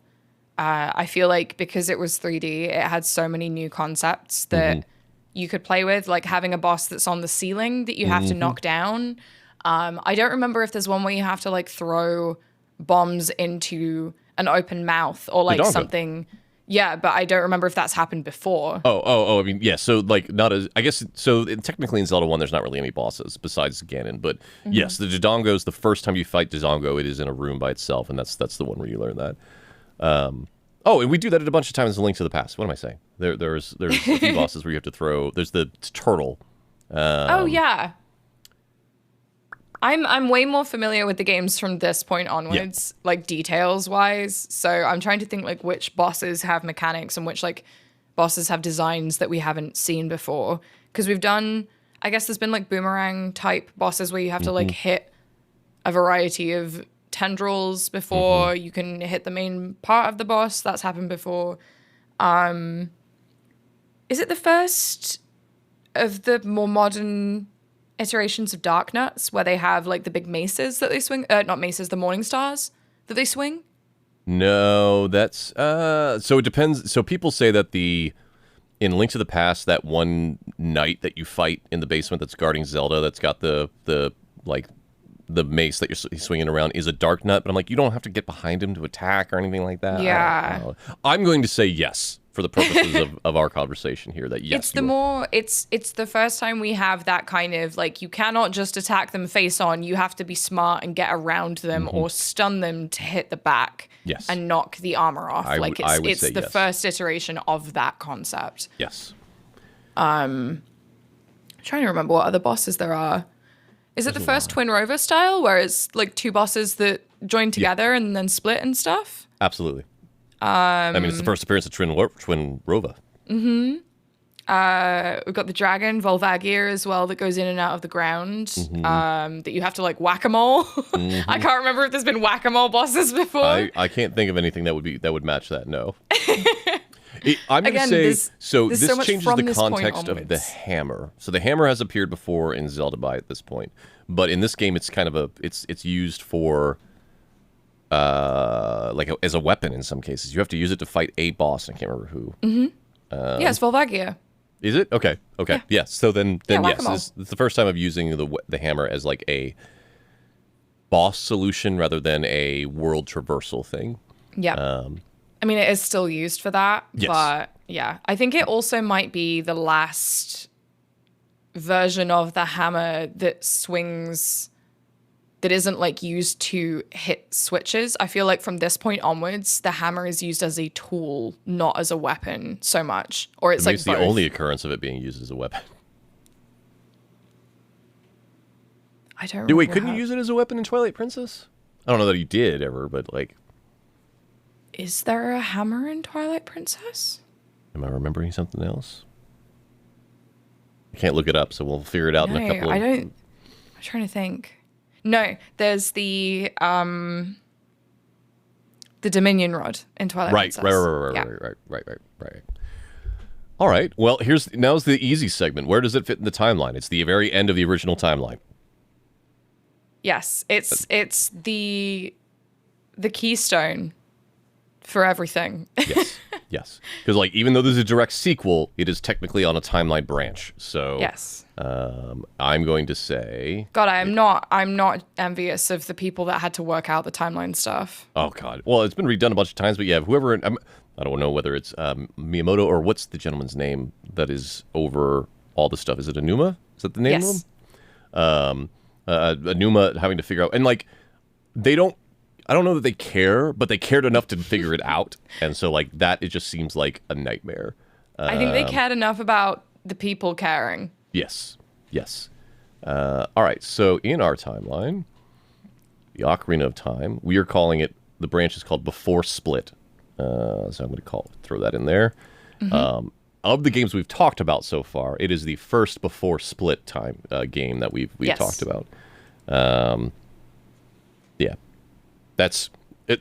I feel like because it was 3D, it had so many new concepts that you could play with, like having a boss that's on the ceiling that you have to knock down. I don't remember if there's one where you have to like throw bombs into an open mouth or like something. Yeah, but I don't remember if that's happened before. I mean, yeah. So like, not as I guess. So technically, in Zelda 1, there's not really any bosses besides Ganon. But yes, the Dodongo's the first time you fight Dodongo, it is in a room by itself, and that's the one where you learn that. And we do that a bunch of times in Link to the Past. What am I saying? There's a few bosses where you have to throw. There's the turtle. Oh yeah. I'm way more familiar with the games from this point onwards, like details wise. So I'm trying to think like which bosses have mechanics and which like bosses have designs that we haven't seen before. Because we've done, I guess there's been like boomerang type bosses where you have to like hit a variety of tendrils before you can hit the main part of the boss. That's happened before. Is it the first of the more modern iterations of Dark Nuts where they have like the big maces that they swing? Not maces, the Morning Stars that they swing? No, that's so it depends. So people say that in Link to the Past, that one knight that you fight in the basement that's guarding Zelda, that's got the mace that you're swinging around is a Dark Nut, but I'm like, you don't have to get behind him to attack or anything like that. Yeah. I'm going to say yes for the purposes of our conversation here. That yes, it's the first time we have that kind of like you cannot just attack them face on. You have to be smart and get around them or stun them to hit the back. Yes. And knock the armor off. I would it's say the yes. first iteration of that concept. Yes. I'm trying to remember what other bosses there are. Is it the first Twin Rover style where it's like two bosses that join together and then split and stuff? Absolutely. I mean, it's the first appearance of Twin Rova. We've got the dragon, Volvagier, as well, that goes in and out of the ground, that you have to like whack-a-mole. I can't remember if there's been whack-a-mole bosses before. I can't think of anything that would match that, no. I'm going to say, this changes the context of the hammer. So the hammer has appeared before in Zelda at this point, but in this game, it's kind of it's used for as a weapon in some cases. You have to use it to fight a boss. I can't remember who. Yeah, it's Volvagier. Is it? Okay. Yeah. Yes. So then yes, it's the first time of using the hammer as like a boss solution rather than a world traversal thing. Yeah. I mean, it is still used for that, but yeah. I think it also might be the last version of the hammer that swings, that isn't like used to hit switches. I feel like from this point onwards, the hammer is used as a tool, not as a weapon so much. Or it's like the only occurrence of it being used as a weapon. I don't remember. Wait, couldn't you use it as a weapon in Twilight Princess? I don't know that you did ever, but like... Is there a hammer in Twilight Princess? Am I remembering something else? I can't look it up, so we'll figure it out in a couple of... I'm trying to think. No, there's the... the Dominion Rod in Twilight Princess. Right. All right. Well, now's the easy segment. Where does it fit in the timeline? It's the very end of the original timeline. Yes, it's the keystone for everything. Yes. Because like even though there's a direct sequel, it is technically on a timeline branch. So yes. I'm going to say, God, I'm not envious of the people that had to work out the timeline stuff. Oh God. Well, it's been redone a bunch of times, but yeah, whoever I don't know whether it's Miyamoto or what's the gentleman's name that is over all the stuff. Is it Anuma? Is that the name of him? Anuma having to figure out, and like I don't know that they care, but they cared enough to figure it out. And so like that, it just seems like a nightmare. I think they cared enough about the people caring. Yes. All right. So in our timeline, the Ocarina of Time, we are calling it, the branch is called Before Split. So I'm going to throw that in there. Mm-hmm. Of the games we've talked about so far, it is the first Before Split time game that we've talked about. Yeah. That's it.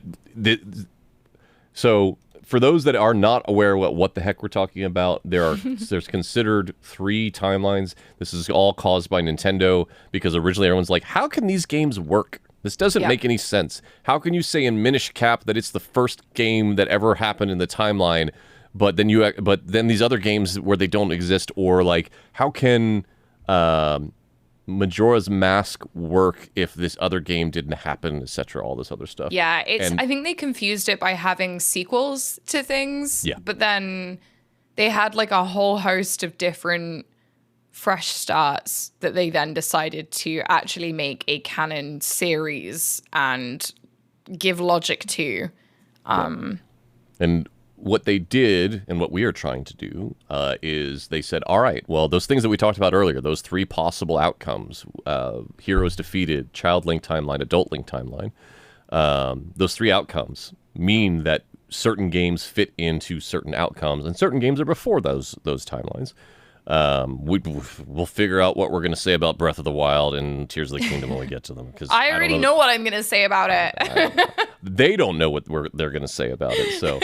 So for those that are not aware what the heck we're talking about, there's considered 3 timelines. This is all caused by Nintendo because originally everyone's like, how can these games work? This doesn't make any sense. How can you say in Minish Cap that it's the first game that ever happened in the timeline, but then these other games where they don't exist, or like how can Majora's Mask work if this other game didn't happen, etc., all this other stuff. Yeah, I think they confused it by having sequels to things. Yeah. But then they had like a whole host of different fresh starts that they then decided to actually make a canon series and give logic to. And what they did, and what we are trying to do, is they said, all right, well, those things that we talked about earlier, those 3 possible outcomes, heroes defeated, child link timeline, adult link timeline, those 3 outcomes mean that certain games fit into certain outcomes, and certain games are before those timelines. We'll figure out what we're going to say about Breath of the Wild and Tears of the Kingdom when we get to them. Because I already know what I'm going to say about it. They don't know what they're going to say about it. So,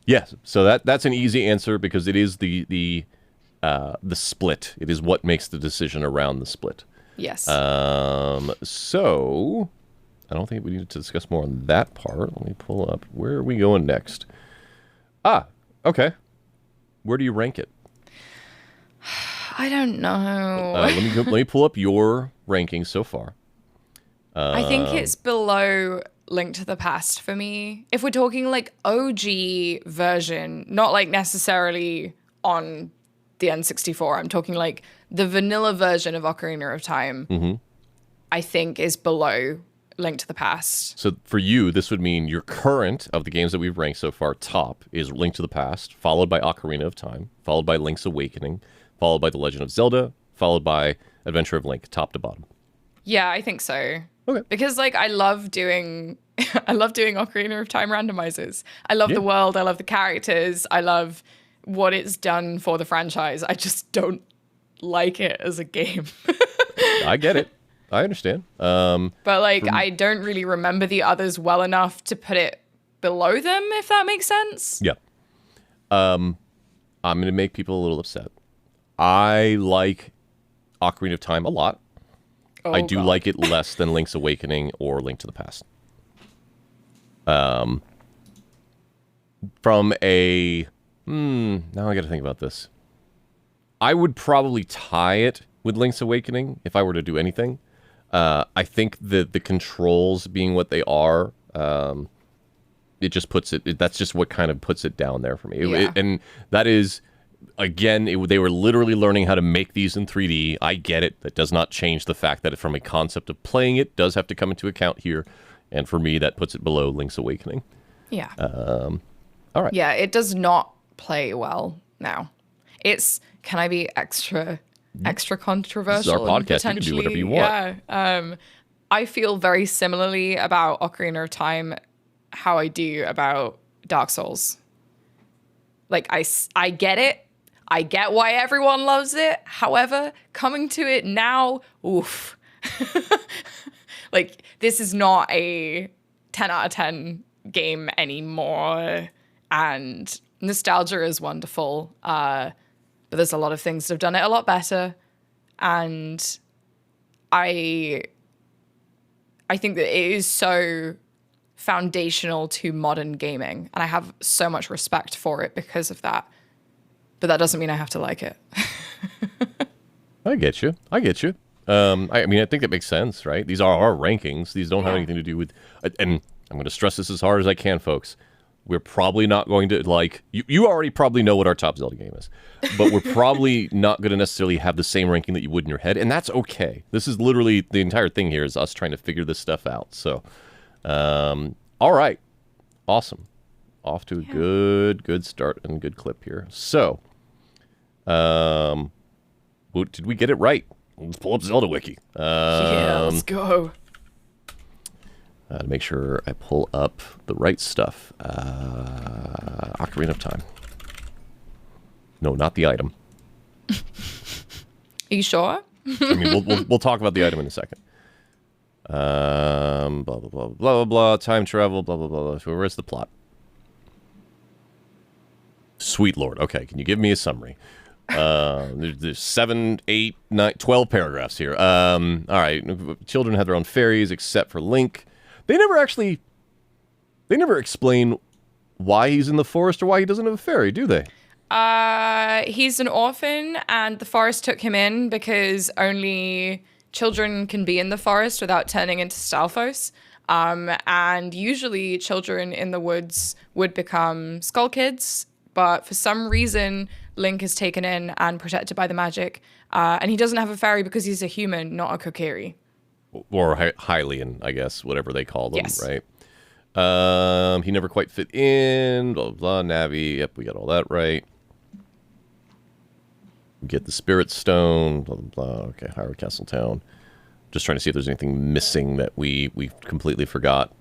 yes. So that's an easy answer because it is the split. It is what makes the decision around the split. Yes. So I don't think we need to discuss more on that part. Let me pull up. Where are we going next? Okay. Where do you rank it? I don't know. Let me pull up your rankings so far. I think it's below Link to the Past for me. If we're talking like OG version, not like necessarily on the N64, I'm talking like the vanilla version of Ocarina of Time, I think is below Link to the Past. So for you, this would mean your current of the games that we've ranked so far, top is Link to the Past, followed by Ocarina of Time, followed by Link's Awakening, followed by The Legend of Zelda, followed by Adventure of Link, top to bottom. Yeah, I think so. Okay. Because like I love doing Ocarina of Time randomizers. I love the world, I love the characters, I love what it's done for the franchise. I just don't like it as a game. I get it. I understand. But like I don't really remember the others well enough to put it below them, if that makes sense. Yeah. I'm going to make people a little upset. I like Ocarina of Time a lot. I do like it less than Link's Awakening or Link to the Past. From a... now I got to think about this. I would probably tie it with Link's Awakening if I were to do anything. I think the controls being what they are, it just puts it... That's just what kind of puts it down there for me. And that is... Again, they were literally learning how to make these in 3D. I get it. That does not change the fact that from a concept of playing it does have to come into account here. And for me, that puts it below Link's Awakening. Yeah. All right. Yeah, it does not play well now. Can I be extra controversial? This is our podcast. You can do whatever you want. Yeah. I feel very similarly about Ocarina of Time how I do about Dark Souls. Like, I get it. I get why everyone loves it. However, coming to it now, oof. Like, this is not a 10 out of 10 game anymore. And nostalgia is wonderful, but there's a lot of things that have done it a lot better. And I think that it is so foundational to modern gaming, and I have so much respect for it because of that. But that doesn't mean I have to like it. I get you. I mean, I think it makes sense, right? These are our rankings. These don't have anything to do with, and I'm going to stress this as hard as I can, folks. We're probably not going to, like, you already probably know what our top Zelda game is, but we're probably not going to necessarily have the same ranking that you would in your head, and that's okay. This is literally, the entire thing here is us trying to figure this stuff out. So, all right. Awesome. Off to a good start and good clip here. So, did we get it right? Let's pull up Zelda Wiki. Let's go. To make sure I pull up the right stuff. Ocarina of Time. No, not the item. Are you sure? I mean, we'll talk about the item in a second. Blah, blah, blah, blah, blah, blah, time travel, blah, blah, blah, blah. So where's the plot? Sweet Lord. Okay, can you give me a summary? There's 7, 8, 9, 12 paragraphs here. All right. Children have their own fairies except for Link. They never explain why he's in the forest or why he doesn't have a fairy, do they? He's an orphan, and the forest took him in because only children can be in the forest without turning into Stalfos. And usually children in the woods would become skull kids, but for some reason Link is taken in and protected by the magic. And he doesn't have a fairy because he's a human, not a Kokiri. Or Hylian, I guess, whatever they call them, yes. Right? He never quite fit in, blah, blah, blah, Navi. Yep, we got all that right. We get the Spirit Stone, blah, blah, blah. Okay, Hyrule Castle Town. Just trying to see if there's anything missing that we completely forgot.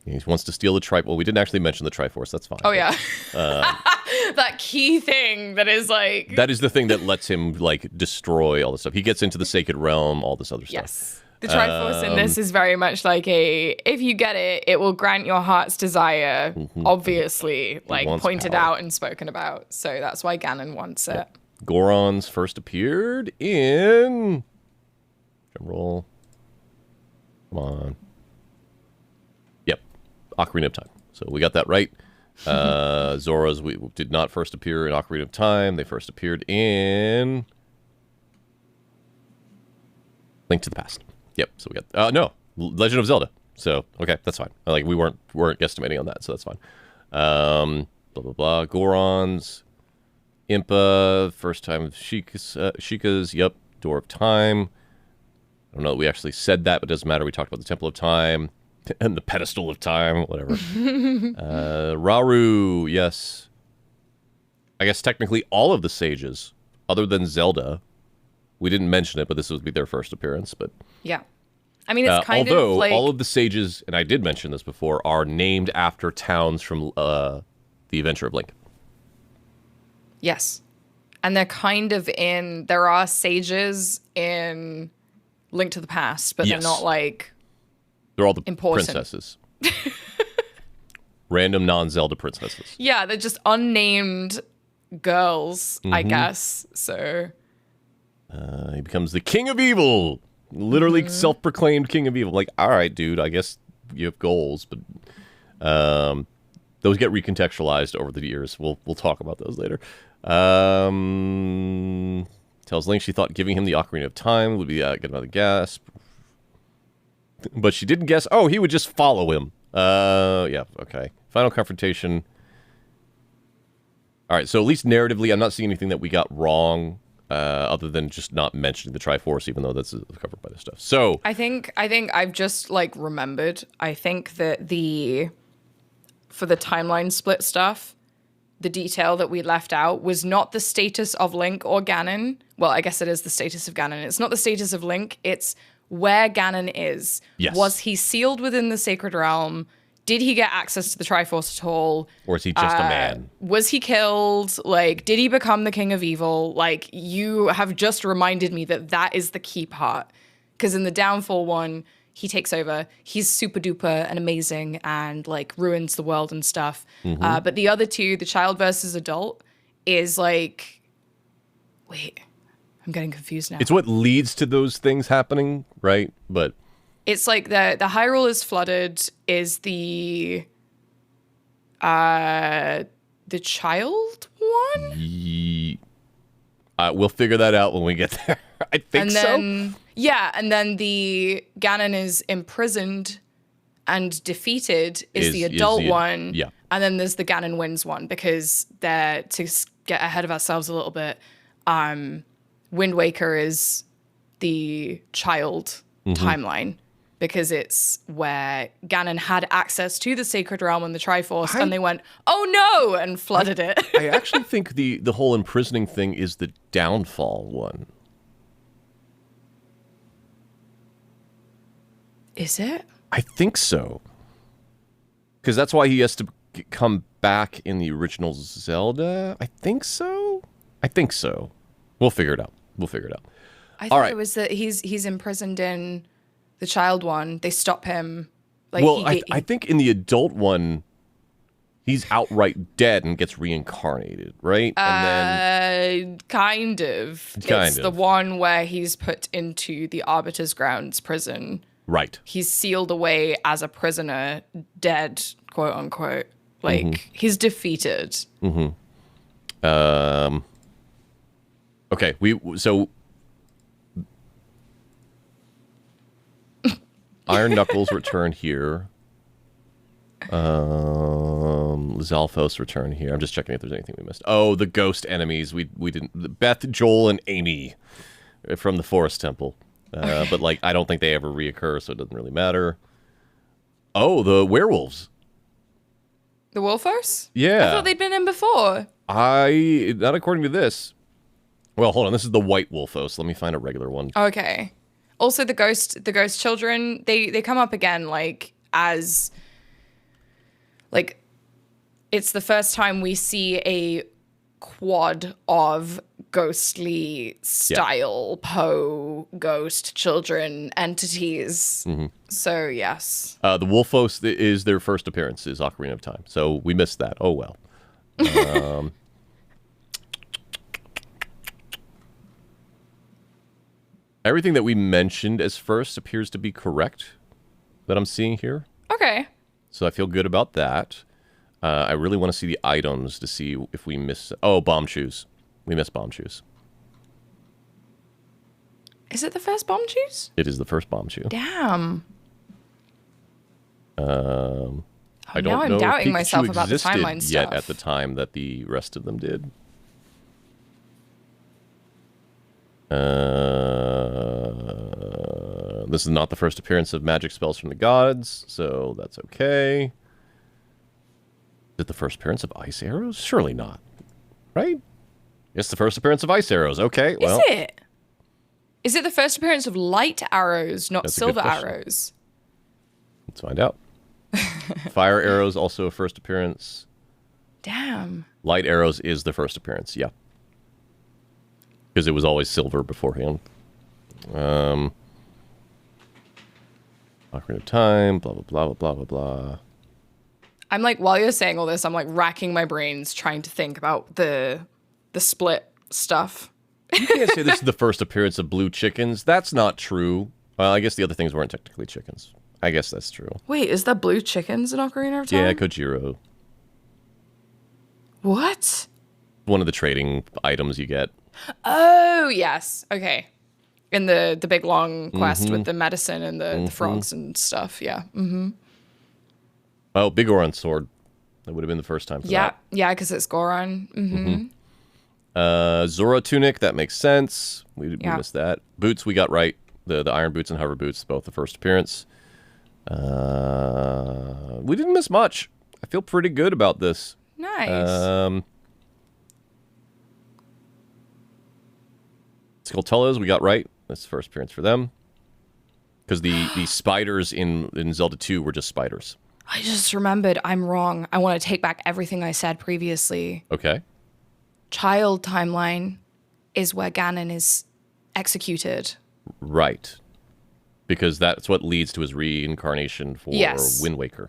He wants to steal the Triforce. Well, we didn't actually mention the Triforce. That's fine. Oh, yeah. That key thing that is like... That is the thing that lets him, like, destroy all this stuff. He gets into the Sacred Realm, all this other stuff. Yes. The Triforce in this is very much like if you get it, it will grant your heart's desire, obviously, like, pointed out and spoken about. So that's why Ganon wants it. Yep. Goron's first appeared in... Drum roll. Come on. Yep. Ocarina of Time. So we got that right. Zora's did not first appear in Ocarina of Time. They first appeared in Link to the Past. Yep. So we got no Legend of Zelda. So okay, that's fine. Like we weren't guesstimating on that, so that's fine. Blah blah blah. Goron's Impa first time Sheikah's. Yep. Door of Time. I don't know that we actually said that, but it doesn't matter. We talked about the Temple of Time and the Pedestal of Time, whatever. Rauru, yes. I guess technically all of the sages, other than Zelda, we didn't mention it, but this would be their first appearance. But yeah, I mean, it's kind although of like... all of the sages, and I did mention this before, are named after towns from The Adventure of Link. Yes, and they're kind of in... There are sages in Link to the Past, but yes. They're not like... They're all the important princesses. Random non-Zelda princesses. Yeah, they're just unnamed girls, I guess. So... he becomes the King of Evil. Literally self-proclaimed King of Evil. Like, all right, dude, I guess you have goals, but those get recontextualized over the years. We'll talk about those later. Tells Link she thought giving him the Ocarina of Time would be get another gasp. But she didn't guess, he would just follow him. Yeah, okay. Final confrontation. All right, so at least narratively, I'm not seeing anything that we got wrong. Other than just not mentioning the Triforce, even though that's covered by this stuff. So I think I've just like remembered. I think that for the timeline split stuff, the detail that we left out was not the status of Link or Ganon. Well, I guess it is the status of Ganon. It's not the status of Link. It's where Ganon is. Yes. Was he sealed within the Sacred Realm? Did he get access to the Triforce at all? Or is he just a man? Was he killed? Like, did he become the King of Evil? Like, you have just reminded me that is the key part. Because in the Downfall one, he takes over. He's super duper and amazing and like ruins the world and stuff. But the other two, the child versus adult, is like, wait, I'm getting confused now. It's what leads to those things happening, right? But it's like the Hyrule is flooded is the child one? We'll figure that out when we get there. I think so. Yeah, and then the Ganon is imprisoned and defeated is the adult one. Yeah. And then there's the Ganon wins one because they're, to get ahead of ourselves a little bit, Wind Waker is the child timeline because it's where Ganon had access to the Sacred Realm and the Triforce and they went, oh no, and flooded it. I actually think the whole imprisoning thing is the downfall one. Is it? I think so. Because that's why he has to come back in the original Zelda. I think so. We'll figure it out. I thought it was that he's imprisoned in the child one. They stop him. Like, well, I think in the adult one, he's outright dead and gets reincarnated, right? And then kind of. It's the one where he's put into the Arbiter's Grounds prison. Right. He's sealed away as a prisoner, dead, quote unquote. Like, he's defeated. Okay, so Iron Knuckles return here. Zalfos return here. I'm just checking if there's anything we missed. Oh, the ghost enemies. We didn't. Beth, Joel, and Amy from the Forest Temple. But like, I don't think they ever reoccur, so it doesn't really matter. Oh, the werewolves. The Wolfos? Yeah. I thought they'd been in before. Not according to this. Well, hold on. This is the white Wolfos. Let me find a regular one. Okay. Also, the ghost children, they come up again, like, as, like, it's the first time we see a quad of ghostly style Poe ghost children entities. So, yes. The Wolfos is their first appearance, is Ocarina of Time. So we missed that. Oh, well. Everything that we mentioned as first appears to be correct that I'm seeing here. Okay. So I feel good about that. I really want to see the items to see if we miss... Oh, bomb shoes. We missed bomb shoes. Is it the first bomb shoes? It is the first bomb shoe. Damn. I don't now I'm know doubting if Pikachu myself about the existed timeline yet stuff. at the time that the rest of them did. This is not the first appearance of magic spells from the gods, so that's okay. Is it the first appearance of ice arrows? Surely not. Right? It's the first appearance of ice arrows. Okay, well. Is it? Is it the first appearance of light arrows, not silver arrows? Let's find out. Fire arrows, also a first appearance. Damn. Light arrows is the first appearance, yeah. Because it was always silver beforehand. Ocarina of Time, blah, blah, blah, blah, blah, blah. I'm like, while you're saying all this, I'm like racking my brains trying to think about the split stuff. You can't say this is the first appearance of blue chickens. That's not true. Well, I guess the other things weren't technically chickens. I guess that's true. Wait, is that blue chickens in Ocarina of Time? Yeah, Kojiro. What? One of the trading items you get. Oh, yes. Okay. In the big long quest with the medicine and the frogs and stuff. Yeah. Oh, Big Oron sword. That would have been the first time for that. Yeah, because it's Goron. Zora tunic, that makes sense. We missed that. Boots, we got right. The iron boots and hover boots, both the first appearance. We didn't miss much. I feel pretty good about this. Nice. Skulltulas, we got right. That's the first appearance for them. Because the spiders in Zelda 2 were just spiders. I just remembered I'm wrong. I want to take back everything I said previously. Okay. Child timeline is where Ganon is executed. Right. because that's what leads to his reincarnation for Wind Waker.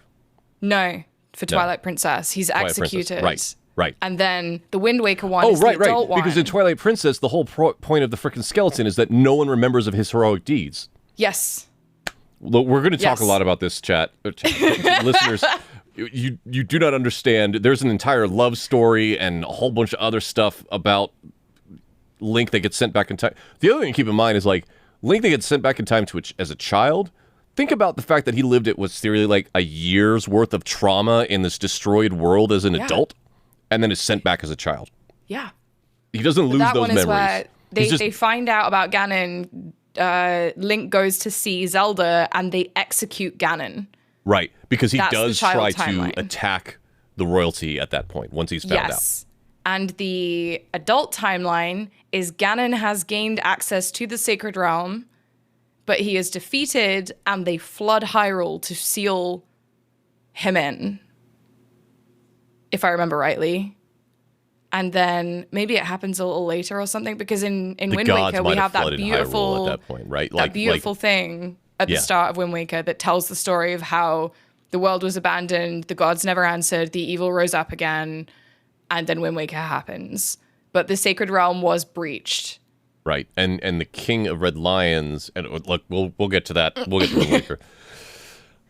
No, for Twilight Princess. He's executed. Princess. Right. And then the Wind Waker one is the adult one. Because in Twilight Princess, the whole point of the frickin' skeleton is that no one remembers of his heroic deeds. Yes. Look, we're going to talk a lot about this, chat. Listeners, you do not understand. There's an entire love story and a whole bunch of other stuff about Link that gets sent back in time. The other thing to keep in mind is, like, Link that gets sent back in time as a child. Think about the fact that he lived it was seriously like a year's worth of trauma in this destroyed world as an adult, and then is sent back as a child. Yeah. He doesn't lose those memories. Where they find out about Ganon. Link goes to see Zelda, and they execute Ganon. Right, because he does try timeline. to attack the royalty at that point, once he's found out. And the adult timeline is Ganon has gained access to the Sacred Realm, but he is defeated, and they flood Hyrule to seal him in, if I remember rightly. And then maybe it happens a little later or something, because in Wind Waker we have that beautiful at that point, right? Thing at the start of Wind Waker that tells the story of how the world was abandoned, the gods never answered, the evil rose up again, and then Wind Waker happens. But the Sacred Realm was breached. Right, and the King of Red Lions, and look, we'll get to that. We'll get to Wind Waker.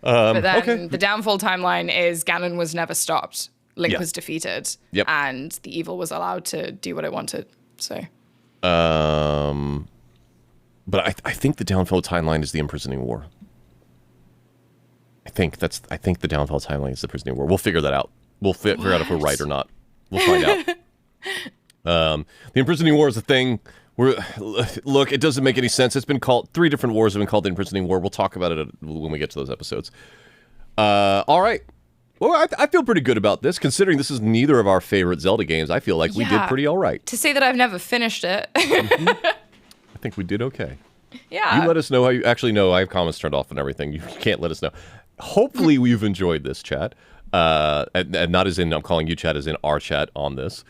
But then the downfall timeline is Ganon was never stopped. Link was defeated, and the evil was allowed to do what it wanted. So, but I think the downfall timeline is the imprisoning war. I think the downfall timeline is the imprisoning war. We'll figure that out. We'll figure out if we're right or not. We'll find out. The imprisoning war is a thing. Look, it doesn't make any sense. It's been called 3 different wars have been called the imprisoning war. We'll talk about it when we get to those episodes. All right. Well, I feel pretty good about this, considering this is neither of our favorite Zelda games. I feel like we did pretty all right. To say that I've never finished it. I think we did okay. Yeah. You let us know how you actually know. I have comments turned off and everything. You can't let us know. Hopefully we've enjoyed this, chat. And not as in I'm calling you chat, as in our chat on this.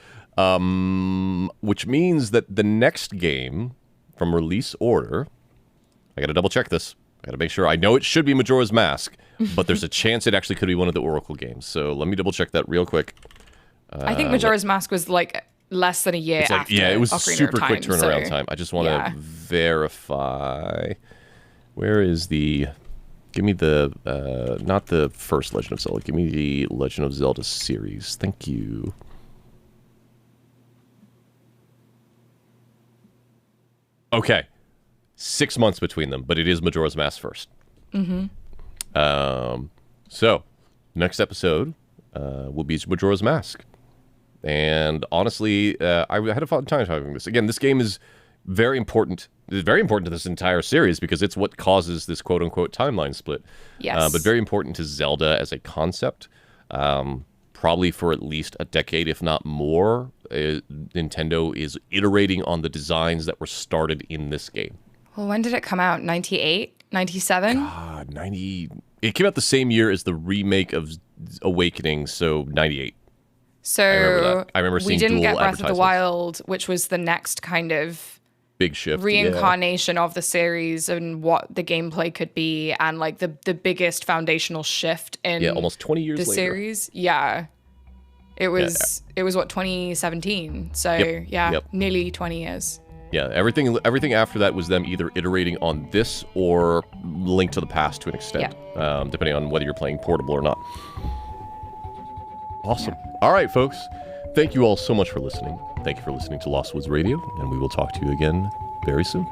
Which means that the next game from release order, I got to double check this. I got to make sure. I know it should be Majora's Mask, but there's a chance it actually could be one of the Oracle games. So let me double check that real quick. I think Majora's Mask was like less than a year after. Yeah, it was Ocarina super of Time, quick turnaround time. I just want to verify. Where is the... Give me the... not the first Legend of Zelda. Give me the Legend of Zelda series. Thank you. Okay. 6 months between them, but it is Majora's Mask first. Mm-hmm. So, next episode will be Majora's Mask. And honestly, I had a fun time talking this. Again, this game is very important. It's very important to this entire series because it's what causes this quote-unquote timeline split. Yes. But very important to Zelda as a concept. Probably for at least a decade, if not more, Nintendo is iterating on the designs that were started in this game. Well, when did it come out? 98? 97? God, 90... It came out the same year as the remake of Awakening, so 98. So I remember that. I remember seeing we didn't dual get Breath of the advertisements. Wild, which was the next kind of big shift, reincarnation of the series and what the gameplay could be, and like the biggest foundational shift in almost 20 years the later. Series. Yeah. It was what, 2017. So nearly 20 years. Yeah, everything after that was them either iterating on this or Link to the Past to an extent, depending on whether you're playing portable or not. Awesome. Yeah. All right, folks. Thank you all so much for listening. Thank you for listening to Lost Woods Radio, and we will talk to you again very soon.